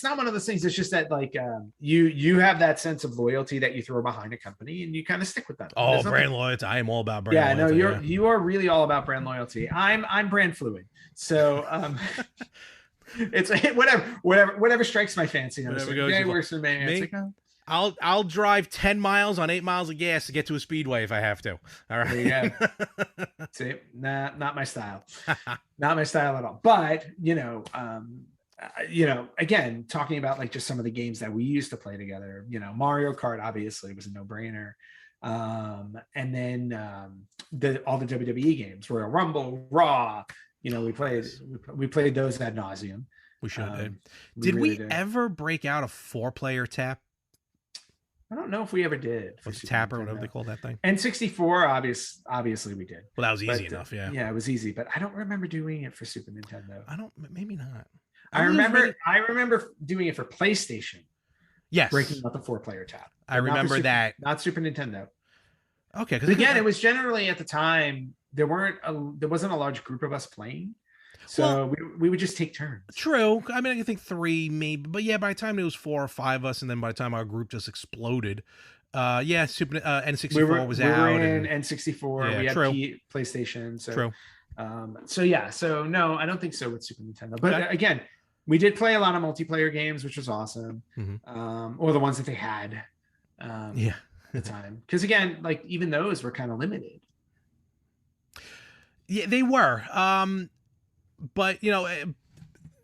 not one of those things. It's just that like you have that sense of loyalty that you throw behind a company, and you kind of stick with them. Oh, brand loyalty! I am all about brand loyalty. Yeah, no, you are really all about brand loyalty. I'm brand fluid, so it's whatever strikes my fancy. Whatever works for me. I'll drive 10 miles on 8 miles of gas to get to a speedway if I have to. All right. There you go. See, not my style. Not my style at all. But again, talking about like just some of the games that we used to play together, Mario Kart obviously was a no-brainer. And then all the WWE games, Royal Rumble, Raw, we played those ad nauseum. We should have did we ever break out a 4-player tap? I don't know if we ever did. What's Tapper, whatever they call that thing? N64, obviously we did. Well, that was easy enough, yeah. Yeah, it was easy, but I don't remember doing it for Super Nintendo. Maybe not. I remember doing it for PlayStation. Yes. Breaking out the 4-player tab. I remember that. Not Super Nintendo. Okay. Because again, it was generally at the time, there wasn't a large group of us playing. So we would just take turns. True. I mean, I think 3 maybe, but yeah, by the time it was 4 or 5 of us, and then by the time our group just exploded, Super N64 was out. We were in N64. Yeah, we had PlayStation. So, true. So no, I don't think so with Super Nintendo. But again, we did play a lot of multiplayer games, which was awesome. Mm-hmm. Or the ones that they had. At the time, because again, like even those were kind of limited. Yeah, they were. But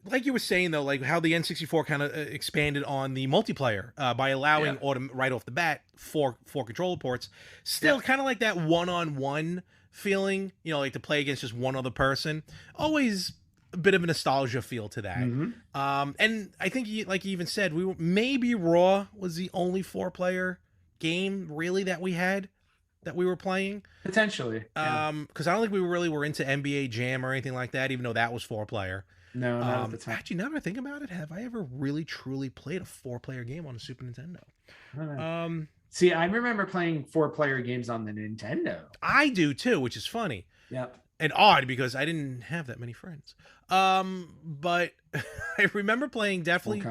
like you were saying though, like how the N64 kind of expanded on the multiplayer by allowing right off the bat four controller ports. Still kind of like that one-on-one feeling, like to play against just one other person. Always a bit of a nostalgia feel to that. Mm-hmm. And I think, like you even said, maybe Raw was the only 4-player game really that we had. That we were playing potentially, because I don't think we really were into NBA Jam or anything like that, even though that was 4-player. No, not at the time. Actually, now that I think about it, have I ever really truly played a 4-player game on a Super Nintendo? See, I remember playing 4-player games on the Nintendo. I do too, which is funny. Yep. And odd because I didn't have that many friends. But I remember playing definitely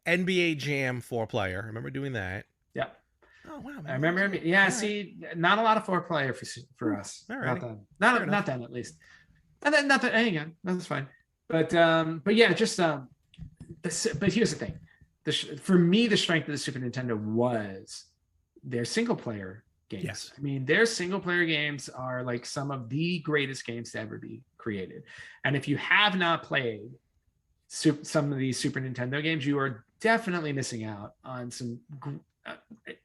NBA Jam 4-player. I remember doing that. Yep. Oh wow! I remember. Yeah. See, not a lot of 4-player for us. All right. Not then, at least. And then not that. Again, that's fine. But yeah, just but here's the thing. For me, the strength of the Super Nintendo was their single-player games. Yes. I mean, their single-player games are like some of the greatest games to ever be created. And if you have not played some of these Super Nintendo games, you are definitely missing out on some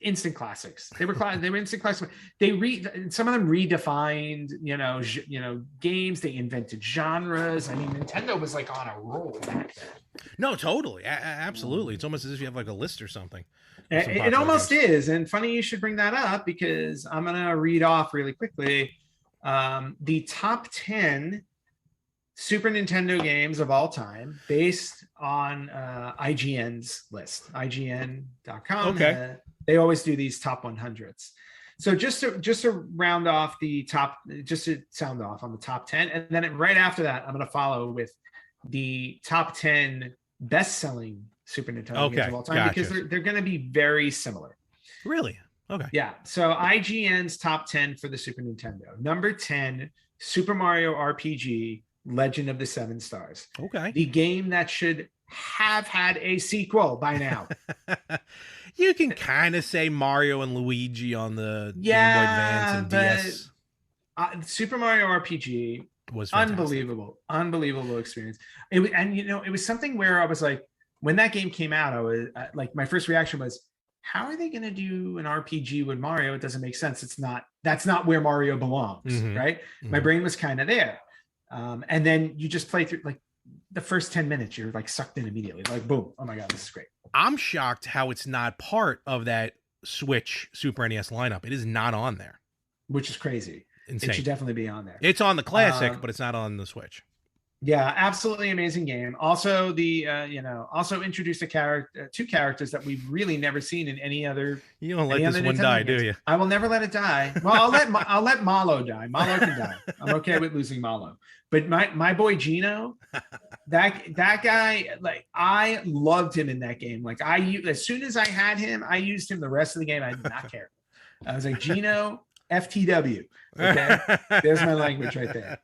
instant classics. They were instant classics. Some of them redefined, games. They invented genres. I mean, Nintendo was like on a roll back then. No, totally, absolutely. It's almost as if you have like a list or something. It almost is. And funny you should bring that up because I'm gonna read off really quickly the top 10 Super Nintendo games of all time based on IGN's list, IGN.com. Okay. They always do these top 100s. So just to round off just to sound off on the top 10. And then right after that, I'm going to follow with the top 10 best-selling Super Nintendo games of all time, because they're going to be very similar. Really? Okay. Yeah. So IGN's top 10 for the Super Nintendo. Number 10, Super Mario RPG, Legend of the Seven Stars. Okay. The game that should have had a sequel by now. You can kind of say Mario and Luigi on the Game Boy Advance and DS. Super Mario RPG was fantastic. Unbelievable experience. It was something where I was like, when that game came out, I was like, my first reaction was, how are they going to do an RPG with Mario? It doesn't make sense. That's not where Mario belongs, right? My brain was kind of there. And then you just play through like the first 10 minutes, you're like sucked in immediately. Like, boom. Oh my God, this is great. I'm shocked how it's not part of that Switch Super NES lineup. It is not on there. Which is crazy. Insane. It should definitely be on there. It's on the classic, but it's not on the Switch. Yeah, absolutely amazing game. Also, also introduced two characters that we've really never seen in any other. You don't let this one die, do you? I will never let it die. Well, I'll let Malo die. Malo can die. I'm okay with losing Malo. But my boy Gino, that guy, like I loved him in that game. Like as soon as I had him, I used him the rest of the game. I did not care. I was like, Gino, FTW. Okay, there's my language right there.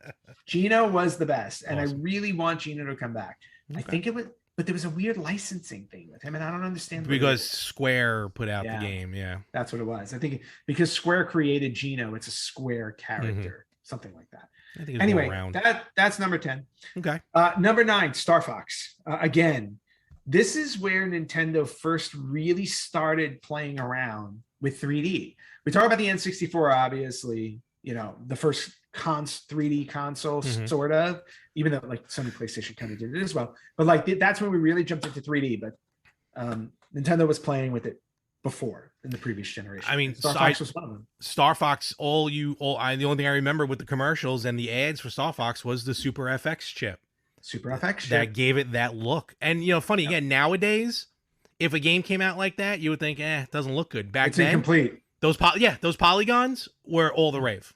Gino was the best, and awesome. I really want Gino to come back. Okay. I think it was, but there was a weird licensing thing with him, and I don't understand. Because Square put out the game. Yeah, that's what it was. I think because Square created Gino, it's a Square character, something like that. I think anyway, that's number 10. Okay. Number 9, Star Fox. Again, this is where Nintendo first really started playing around with 3D. We talk about the N64, obviously, the first 3D console, sort of, even though like Sony PlayStation kind of did it as well. But like that's when we really jumped into 3D. But Nintendo was playing with it before in the previous generation. I mean, Star Fox was one of them. Star Fox, the only thing I remember with the commercials and the ads for Star Fox was the Super FX chip. Super FX chip. That gave it that look. And, funny, again, nowadays, if a game came out like that, you would think, it doesn't look good. Back then, incomplete. Those polygons were all the rave.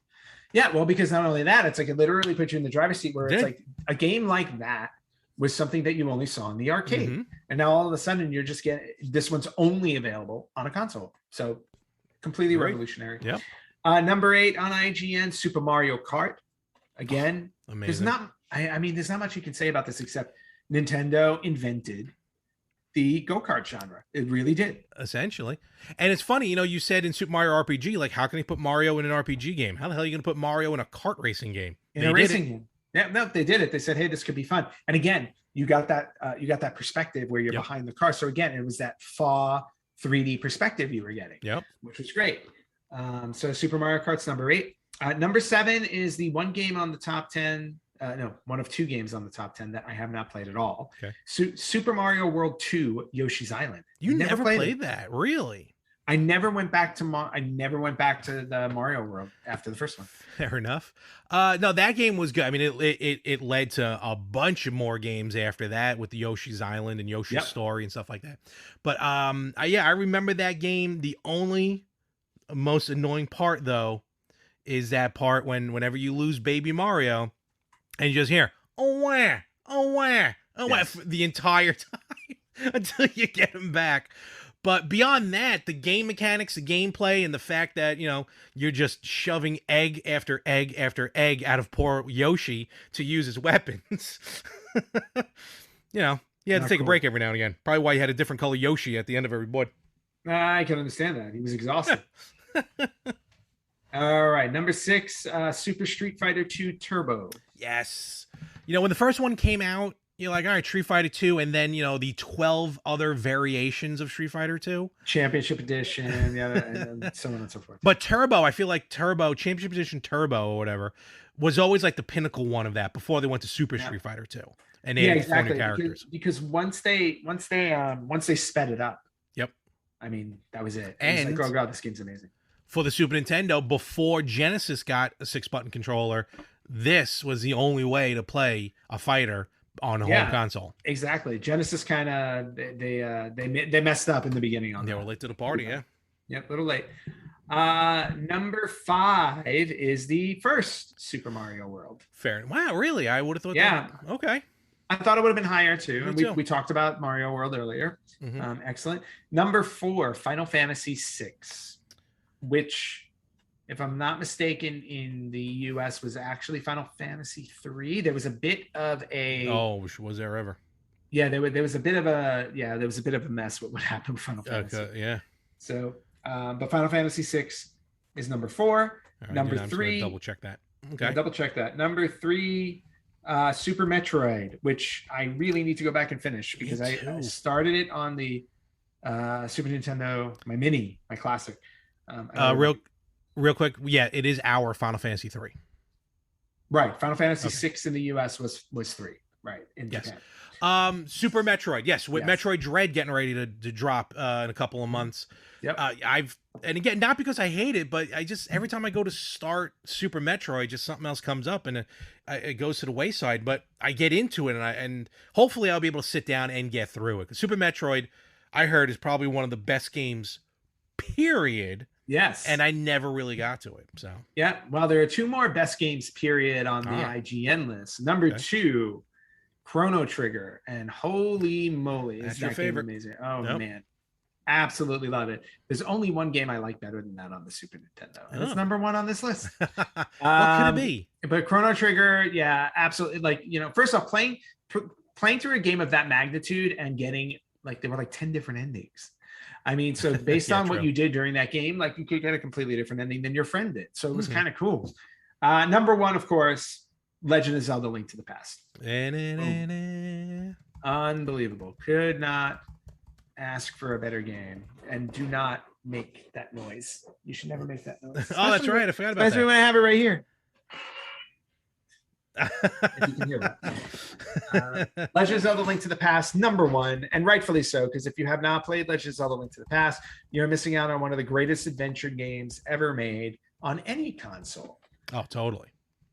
Yeah, well, because not only that, it's like it literally puts you in the driver's seat where it's like a game like that was something that you only saw in the arcade. And now all of a sudden you're just getting, this one's only available on a console. So completely revolutionary. Yeah. Number 8 on IGN, Super Mario Kart. Again, amazing. There's not much you can say about this except Nintendo invented the go-kart genre. It really did. Essentially. And it's funny, you said in Super Mario RPG, like, how can you put Mario in an RPG game? How the hell are you going to put Mario in a kart racing game? In a racing game. Yeah, no, they did it. They said, hey, this could be fun. And again, you got that perspective where you're behind the car. So again, it was that FAW 3D perspective you were getting, which was great. So Super Mario Kart's number 8. Number 7 is the one game on the top 10. One of 2 games on the top 10 that I have not played at all. Okay. Super Mario World 2, Yoshi's Island. You never played that, really? I never went back to the Mario World after the first one. Fair enough. No, that game was good. I mean, it led to a bunch of more games after that with the Yoshi's Island and Yoshi's Story and stuff like that. But I remember that game. The only most annoying part though is that part whenever you lose Baby Mario and you just hear the entire time until you get him back. But beyond that, the game mechanics, the gameplay, and the fact that, you're just shoving egg after egg after egg out of poor Yoshi to use as weapons. You had to take a break every now and again. Probably why you had a different color Yoshi at the end of every board. I can understand that. He was exhausted. All right. Number 6, Super Street Fighter 2 Turbo. Yes. When the first one came out, you're like, all right, Street Fighter 2, and then, the 12 other variations of Street Fighter 2. Championship Edition, and so on and so forth. But Turbo, I feel like Championship Edition Turbo or whatever, was always like the pinnacle one of that before they went to Super Street Fighter 2. And they added 4 new characters. Because once they sped it up. Yep. I mean, that was it. And was like, oh god, this game's amazing. For the Super Nintendo, before Genesis got a 6-button controller, this was the only way to play a fighter on a home console. Exactly. Genesis kind of they messed up in the beginning on that. They were late to the party, yeah. Yep, a little late. Number 5 is the first Super Mario World. Fair. Wow, really? I would have thought that. Okay. I thought it would have been higher too. And we talked about Mario World earlier. Excellent. Number 4, Final Fantasy 6, which, if I'm not mistaken, in the US was actually Final Fantasy 3. There was a bit of a... Oh, was there ever? Yeah, there was a bit of a mess with what happened with Final Fantasy. Okay, yeah. So, but Final Fantasy 6 is number 4. Right, number 3... double check that. Okay. Double check that. Number 3, Super Metroid, which I really need to go back and finish because I started it on the Super Nintendo, my mini, my classic. Real quick, yeah, it is our Final Fantasy 3. Right, Final Fantasy 6 in the US was 3. Right, in Japan. Super Metroid, yes, with Yes. Metroid Dread getting ready to drop in a couple of months. Yep. And again, not because I hate it, but I just every time I go to start Super Metroid, just something else comes up and it goes to the wayside. But I get into it, and hopefully I'll be able to sit down and get through it. 'Cause Super Metroid, I heard, is probably one of the best games, period. Yes. And I never really got to it. So yeah, well, there are 2 more best games, period, on the IGN list. Number 2, Chrono Trigger, and holy moly, that's your favorite. Amazing. Oh man, absolutely love it. There's only one game I like better than that on the Super Nintendo, and it's number 1 on this list. What could it be? But Chrono Trigger, yeah, absolutely. Like, you know, first off, playing through a game of that magnitude and getting like there were like 10 different endings. I mean, so based on what you did during that game, like you could get a completely different ending than your friend did. So it was kind of cool. Number 1, of course, Legend of Zelda: Link to the Past. Unbelievable. Could not ask for a better game. And do not make that noise. You should never make that noise. Oh, that's right. I forgot about that. Especially when I have it right here. If you can hear that. Legend of Zelda: Link to the Past, number 1, and rightfully so, because if you have not played Legend of Zelda: Link to the Past, you're missing out on one of the greatest adventure games ever made on any console. Oh, totally.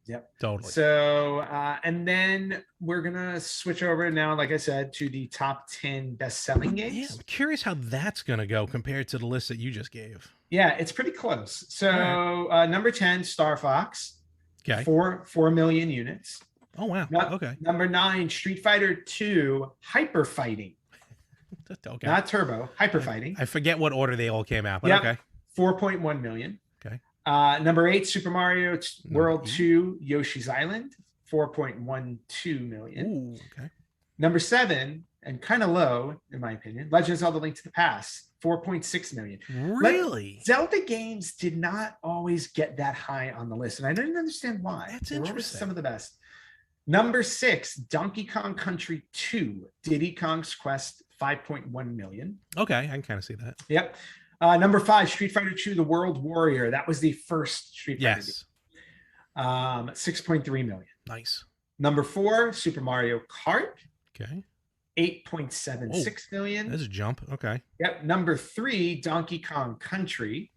Yep. Totally. So, and then we're going to switch over now, like I said, to the top 10 best-selling games. Yeah, I'm curious how that's going to go compared to the list that you just gave. Yeah, it's pretty close. So, number 10, Star Fox. Okay. 4 million units. Oh, wow. Okay. Number 9, Street Fighter 2 Hyper Fighting. Okay. Not Turbo, Hyper Fighting. I forget what order they all came out, but okay. 4.1 million. Okay. Number 8, Super Mario World 2 Yoshi's Island, 4.12 million. Ooh, okay. Number 7, and kind of low, in my opinion, Legend of Zelda: Link to the Past, 4.6 million. Really? Zelda games did not always get that high on the list, and I didn't understand why. That's interesting. Some of the best. Number 6, Donkey Kong Country 2, Diddy Kong's Quest, 5.1 million. Okay, I can kind of see that. Yep. Number 5, Street Fighter 2, The World Warrior. That was the first Street Fighter game. 6.3 million. Nice. Number 4, Super Mario Kart. Okay. 8.76 million. That's a jump. Okay. Yep. Number 3, Donkey Kong Country.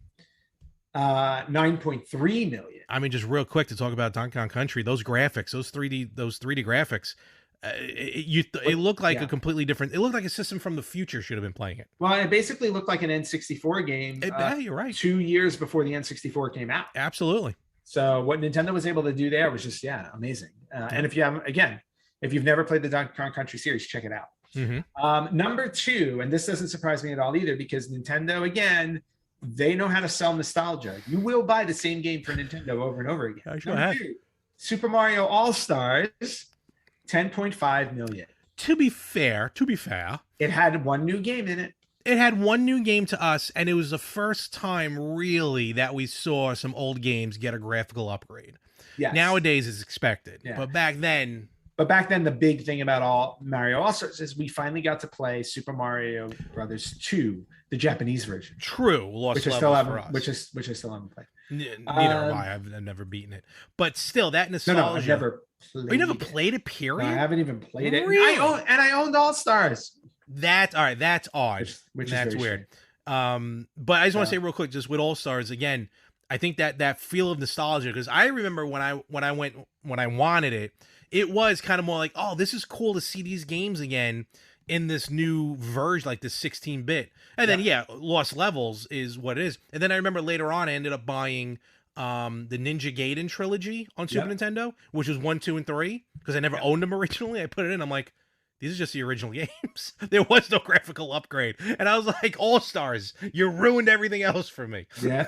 9.3 million. I mean, just real quick to talk about Donkey Kong Country, those graphics, those 3D graphics, it looked like a completely different. It looked like a system from the future should have been playing it. Well, it basically looked like an N64 game. You're right. 2 years before the N64 came out. Absolutely. So what Nintendo was able to do there was just amazing. And if you've never played the Donkey Kong Country series, check it out. Mm-hmm. Number 2, and this doesn't surprise me at all either, because Nintendo, again, they know how to sell nostalgia. You will buy the same game for Nintendo over and over again. Number 2, Super Mario All-Stars, 10.5 million. To be fair, it had 1 new game in it. It had 1 new game to us, and it was the first time really that we saw some old games get a graphical upgrade. Yes. Nowadays it's expected, but back then, the big thing about all Mario All-Stars is we finally got to play Super Mario Brothers 2, the Japanese version. True, which I still haven't played. Neither have I. I've never beaten it, but still, that nostalgia. No, I've never played. You never played it? Period. No, I haven't even played it. Really? I owned All-Stars. That's all right. That's odd. Which that's is weird. But I just want to say real quick, just with All-Stars again, I think that feel of nostalgia, because I remember when I wanted it, it was kind of more like, oh, this is cool to see these games again in this new version, like this 16-bit. And then Lost Levels is what it is. And then I remember later on I ended up buying the Ninja Gaiden trilogy on Super Nintendo, which was 1, 2, and 3, because I never owned them originally. I put it in, I'm like, these are just the original games. There was no graphical upgrade. And I was like, All-Stars, you ruined everything else for me. Yeah.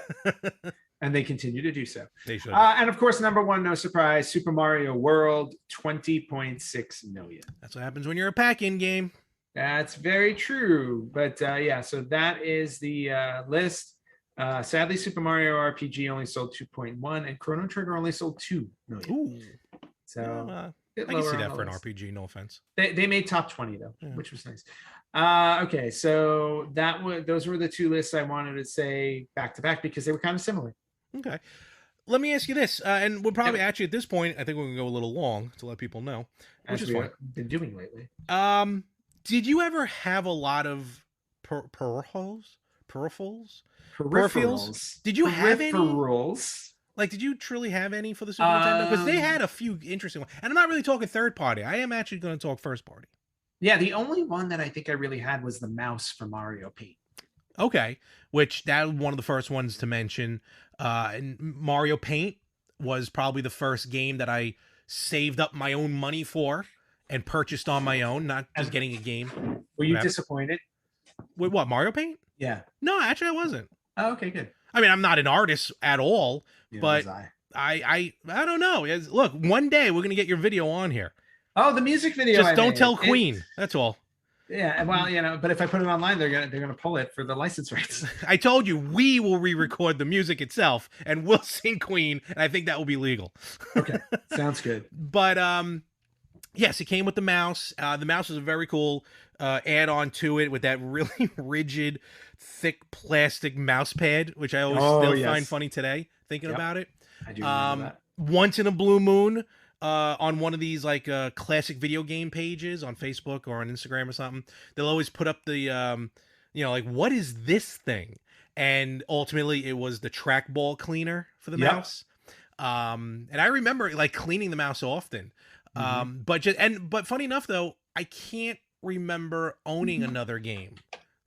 And they continue to do so. They should. And of course, number 1, no surprise, Super Mario World, 20.6 million. That's what happens when you're a pack-in game. That's very true. But so that is the list. Sadly, Super Mario RPG only sold 2.1, and Chrono Trigger only sold 2 million. Ooh. So bit I can lower see on that the for an list. RPG. No offense. They made top 20 though, Yeah. which was nice. Okay, so those were the two lists I wanted to say back to back because they were kind of similar. Okay. Let me ask you this, and we'll probably Yep. actually at this point, I think we're gonna go a little long to let people know, which As is we fine. have been doing lately. Did you ever have a lot of peripherals? Peripherals. Did you have any? Peripherals. Like, did you truly have any for the Super Nintendo? Because they had Um, a few interesting ones, and I'm not really talking third party. I am actually going to talk first party. yeah, the only one that I think I really had was the mouse for Mario Paint. Okay, which that was one of the first ones to mention. And Mario Paint was probably the first game that I saved up my own money for and purchased on my own, not just getting a game. Were you disappointed? With what, Mario Paint? Yeah. No, actually I wasn't. Oh, okay, good. I mean, I'm not an artist at all, but I don't know. Look, one day we're gonna get your video on here. Oh, the music video. Just don't tell Queen. That's all. Yeah, well, but if I put it online, they're gonna pull it for the license rights. I told you we will re-record the music itself, and we'll sing Queen, and I think that will be legal. Okay, sounds good. But yes, it came with the mouse. The mouse was a very cool add-on to it with that really rigid, thick plastic mouse pad, which I always find funny today thinking about it. I do remember that. Once in a blue moon, on one of these like classic video game pages on Facebook or on Instagram or something, they'll always put up the like, what is this thing? And ultimately it was the trackball cleaner for the mouse. And I remember like cleaning the mouse often. But funny enough though, I can't remember owning another game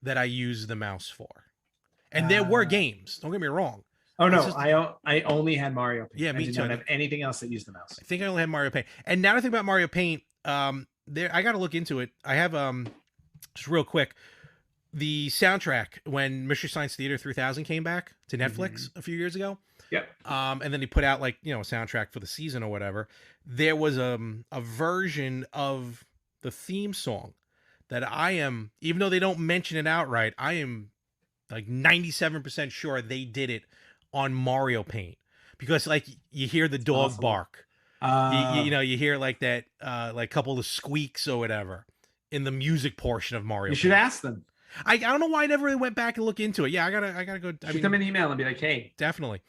that I used the mouse for. And there were games, don't get me wrong. Oh no, I only had Mario Paint. Yeah, me too. I didn't have anything else that used the mouse. I think I only had Mario Paint. And now that I think about Mario Paint, there I got to look into it. I have just real quick, the soundtrack when Mystery Science Theater 3000 came back to Netflix a few years ago. Yep. And then he put out like, a soundtrack for the season or whatever. There was a version of the theme song that I am, even though they don't mention it outright, I am like 97% sure they did it on Mario Paint, because like you hear the dog bark, you hear like that like couple of squeaks or whatever in the music portion of Mario. You should ask them. I don't know why I never really went back and look into it. Yeah, I gotta go. Shoot them an email and be like, hey, definitely.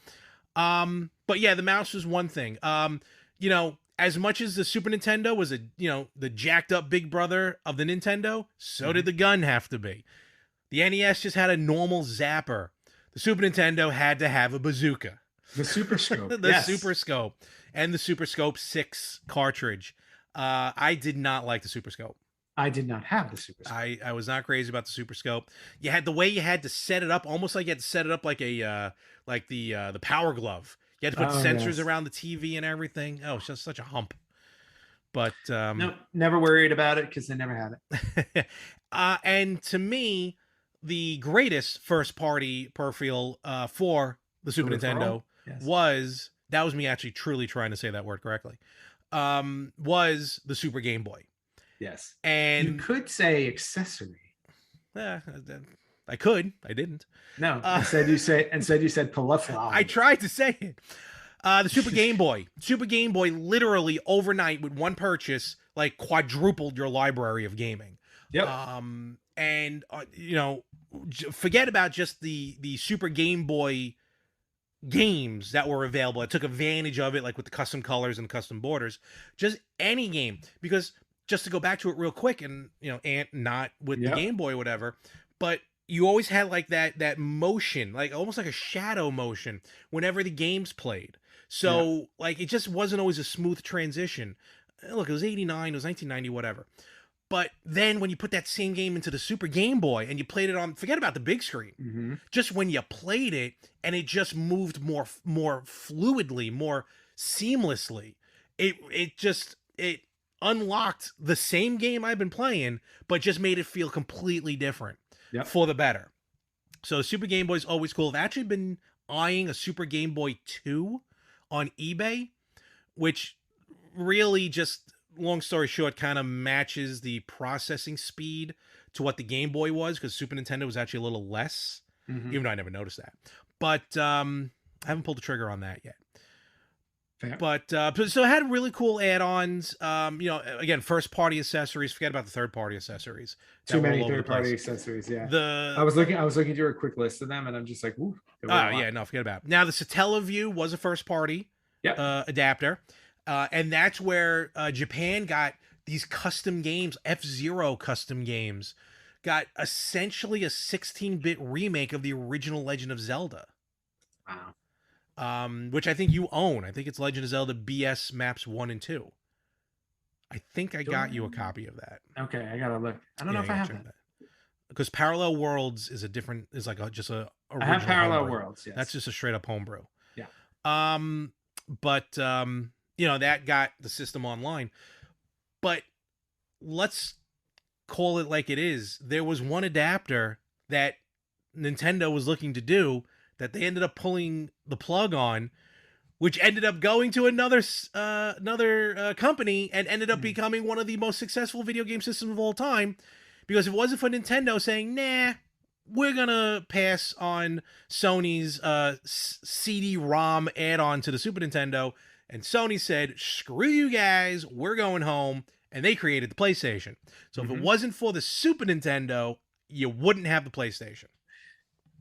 But yeah, the mouse was one thing. As much as the Super Nintendo was the jacked up big brother of the Nintendo, so did the gun have to be. The NES just had a normal zapper. The Super Nintendo had to have a bazooka. The Super Scope. Super Scope. And the Super Scope 6 cartridge. I did not like the Super Scope. I did not have the Super Scope. I was not crazy about the Super Scope. You had the way you had to set it up, almost like you had to set it up like a like the Power Glove. You had to put sensors around the TV and everything. Oh, it's just such a hump. But no, never worried about it because I never had it. And to me, the greatest first party peripheral for the Super Nintendo was me actually truly trying to say that word correctly. Was the Super Game Boy. Yes. And you could say accessory. I could. I didn't. No. Instead you said peripheral. I tried to say it. The Super Game Boy. Super Game Boy literally overnight with one purchase like quadrupled your library of gaming. Yep. And forget about just the Super Game Boy games that were available. I took advantage of it, like with the custom colors and custom borders. Just any game, because just to go back to it real quick, and not with the Game Boy or whatever, but you always had like that motion, like almost like a shadow motion whenever the games played. So like it just wasn't always a smooth transition. Look, it was 89, it was 1990, whatever. But then when you put that same game into the Super Game Boy and you played it on, forget about the big screen. Just when you played it and it just moved more fluidly, more seamlessly, it unlocked the same game I've been playing, but just made it feel completely different for the better. So Super Game Boy is always cool. I've actually been eyeing a Super Game Boy 2 on eBay, which really just, long story short, kind of matches the processing speed to what the Game Boy was, because Super Nintendo was actually a little less, even though I never noticed that. But I haven't pulled the trigger on that yet. Fair. But so it had really cool add-ons. Again, first-party accessories. Forget about the third-party accessories Too that were all many over the third-party place. accessories. Yeah. The I was looking through a quick list of them, and I'm just like, ooh. yeah, no, forget about it. Now the Satellaview was a first-party adapter, and that's where Japan got these custom games. F-Zero custom games got essentially a 16-bit remake of the original Legend of Zelda. Wow. Which I think you own. I think it's Legend of Zelda BS Maps 1 and 2. I think I got you a copy of that. Okay, I gotta look. I don't know if I have that. Because Parallel Worlds is just a I have Parallel Worlds, yes. That's just a straight up homebrew. Yeah. That got the system online. But let's call it like it is. There was one adapter that Nintendo was looking to do that they ended up pulling the plug on, which ended up going to another company and ended up becoming one of the most successful video game systems of all time. Because if it wasn't for Nintendo saying, nah, we're going to pass on Sony's CD-ROM add-on to the Super Nintendo, and Sony said, screw you guys, we're going home, and they created the PlayStation. So if it wasn't for the Super Nintendo, you wouldn't have the PlayStation.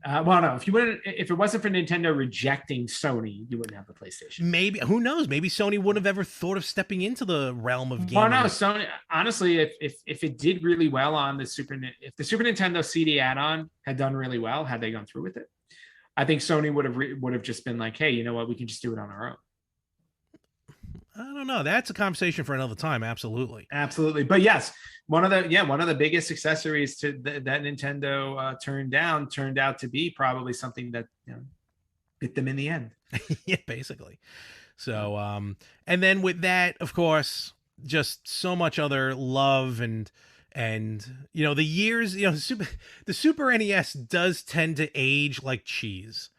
No. If it wasn't for Nintendo rejecting Sony, you wouldn't have the PlayStation. Maybe, who knows? Maybe Sony wouldn't have ever thought of stepping into the realm of gaming. Well, no, Sony. Honestly, if it did really well on the if the Super Nintendo CD add-on had done really well, had they gone through with it, I think Sony would have just been like, hey, you know what? We can just do it on our own. I don't know. That's a conversation for another time. Absolutely. But yes, one of the biggest accessories to that Nintendo turned out to be probably something that bit them in the end. Yeah, basically. So, and then with that, of course, just so much other love and the years, the Super NES does tend to age like cheese,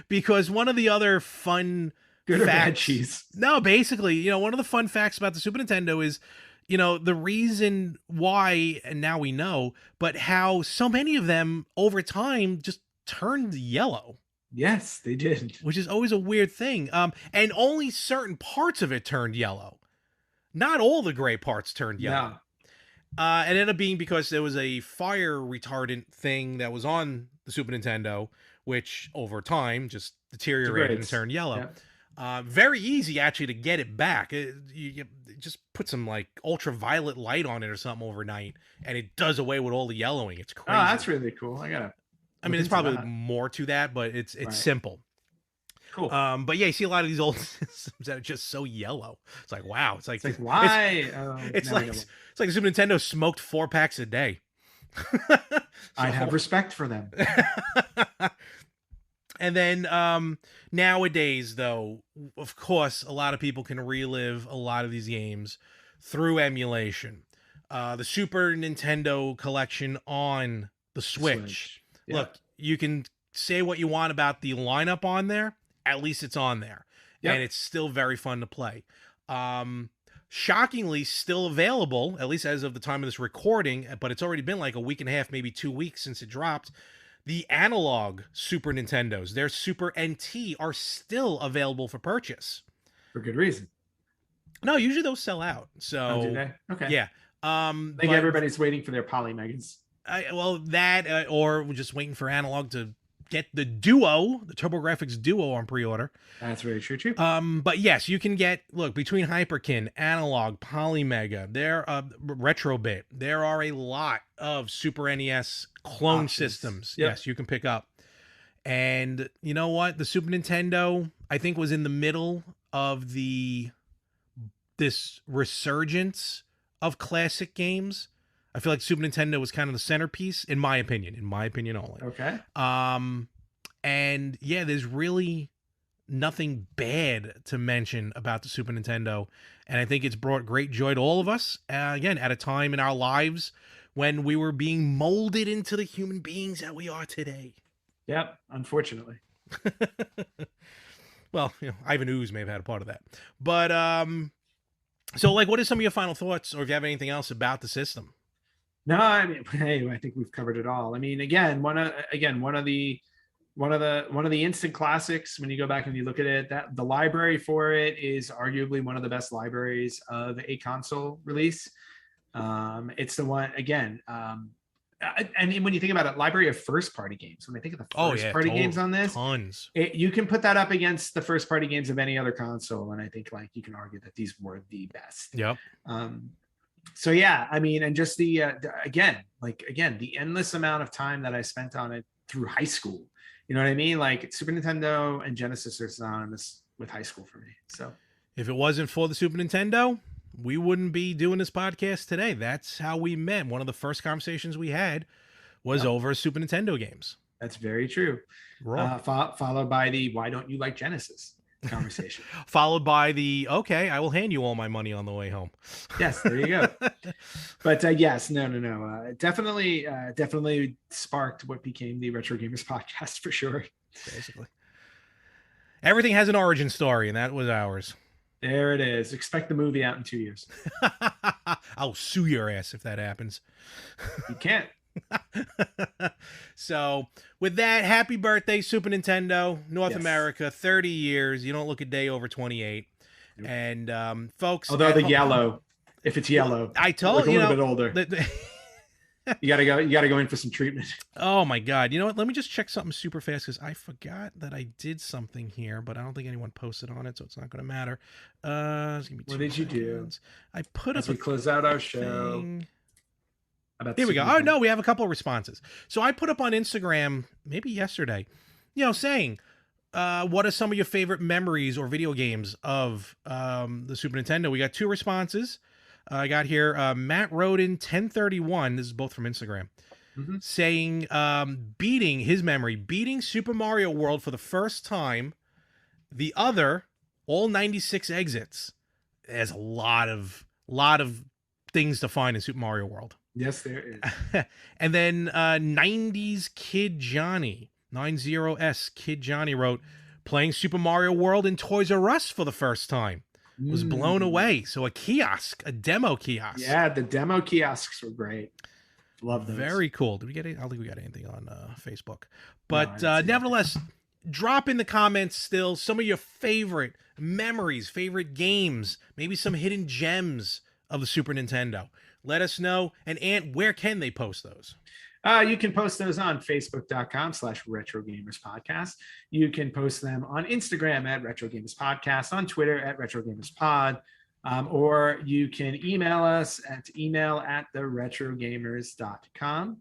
because one of the other fun good or bad cheese. No, basically, one of the fun facts about the Super Nintendo is, the reason why, and now we know, but how so many of them over time just turned yellow. Yes, they did. Which is always a weird thing. And only certain parts of it turned yellow. Not all the gray parts turned yellow. No. It ended up being because there was a fire retardant thing that was on the Super Nintendo, which over time just deteriorated and turned yellow. Yeah. Very easy actually to get it back. You just put some like ultraviolet light on it or something overnight, and it does away with all the yellowing. It's crazy. Oh, that's really cool. I mean, it's probably more to that, but it's simple. Cool. But yeah, you see a lot of these old systems that are just so yellow. It's like, wow. It's like why? It's like the Super Nintendo smoked 4 packs a day. I have respect for them. And then nowadays, though, of course, a lot of people can relive a lot of these games through emulation. The Super Nintendo collection on the Switch. Yeah. Look, you can say what you want about the lineup on there. At least it's on there. Yep. And it's still very fun to play. Shockingly, still available, at least as of the time of this recording, but it's already been like a week and a half, maybe 2 weeks since it dropped. The analog Super Nintendos, their Super NT, are still available for purchase. For good reason. No, usually those sell out. So, do they? Okay. Yeah. I think everybody's waiting for their Polymegas. Or we're just waiting for analog to get the Duo, the TurboGrafx Duo on pre-order. That's very true. But yes, you can get, between Hyperkin, Analog, Polymega, Retrobit, there are a lot of Super NES clone systems. Yep. Yes, you can pick up. And you know what? The Super Nintendo, I think, was in the middle of this resurgence of classic games. I feel like Super Nintendo was kind of the centerpiece, in my opinion only. Okay. And yeah, there's really nothing bad to mention about the Super Nintendo. And I think it's brought great joy to all of us, again, at a time in our lives when we were being molded into the human beings that we are today. Yep, unfortunately. Well, Ivan Ooze may have had a part of that. But, so, what are some of your final thoughts, or if you have anything else about the system? No, I mean, hey, I think we've covered it all. I mean, again, one of the one of the instant classics. When you go back and you look at it, that the library for it is arguably one of the best libraries of a console release. It's the one again. And when you think about it, library of first party games. When I think of the first party games on this, tons. You can put that up against the first party games of any other console, and I think like you can argue that these were the best. Yep. So yeah, I mean, and just the the endless amount of time that I spent on it through high school. You know what I mean? Like Super Nintendo and Genesis are synonymous with high school for me. So if it wasn't for the Super Nintendo, we wouldn't be doing this podcast today. That's how we met. One of the first conversations we had was over Super Nintendo games. That's very true. Followed by the "Why don't you like Genesis?" conversation. Followed by the "Okay, I will hand you all my money on the way home." Yes, there you go. But yes, no. Definitely sparked what became the Retro Gamers podcast for sure. Basically, everything has an origin story, and that was ours. There it is. Expect the movie out in 2 years. I'll sue your ass if that happens. You can't. So with that, happy birthday, Super Nintendo, North America, 30 years. You don't look a day over 28. Nope. And folks, although the yellow, if it's yellow, I told you, a little bit older. You gotta go in for some treatment. Oh my God. You know what? Let me just check something super fast because I forgot that I did something here, but I don't think anyone posted on it, so it's not going to matter. What did you do? I put as up we close out our show. Here we go. Oh no, we have a couple of responses. So I put up on Instagram maybe yesterday, saying, what are some of your favorite memories or video games of the Super Nintendo? We got 2 responses. I got here Matt Roden 1031. This is both from Instagram, saying beating Super Mario World for the first time. The other, all 96 exits. There's a lot of things to find in Super Mario World. Yes, there is. And then 90s Kid Johnny 90S Kid Johnny wrote, playing Super Mario World in Toys R Us for the first time. Was blown away. So a demo kiosk. Yeah, the demo kiosks were great. Love those. Very cool. Did we get it? I don't think we got anything on Facebook. But nevertheless, drop in the comments still some of your favorite memories, favorite games, maybe some hidden gems of the Super Nintendo. Let us know. And Ant, where can they post those? You can post those on Facebook.com/RetroGamersPodcast. You can post them on Instagram at RetroGamersPodcast, on Twitter at RetroGamersPod, or you can email us at email@theretrogamers.com.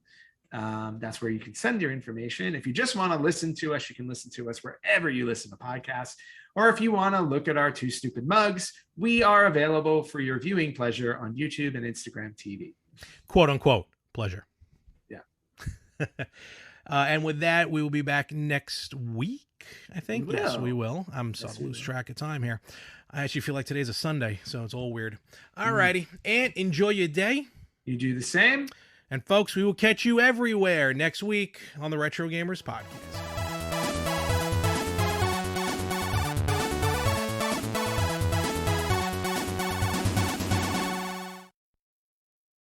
That's where you can send your information. If you just want to listen to us, you can listen to us wherever you listen to podcasts. Or if you want to look at our 2 stupid mugs, we are available for your viewing pleasure on YouTube and Instagram TV. Quote unquote pleasure. Yeah. And with that, we will be back next week, I think. Yes, we will. I'm starting to lose track of time here. I actually feel like today's a Sunday, so it's all weird. All righty. And enjoy your day. You do the same. And folks, we will catch you everywhere next week on the Retro Gamers Podcast.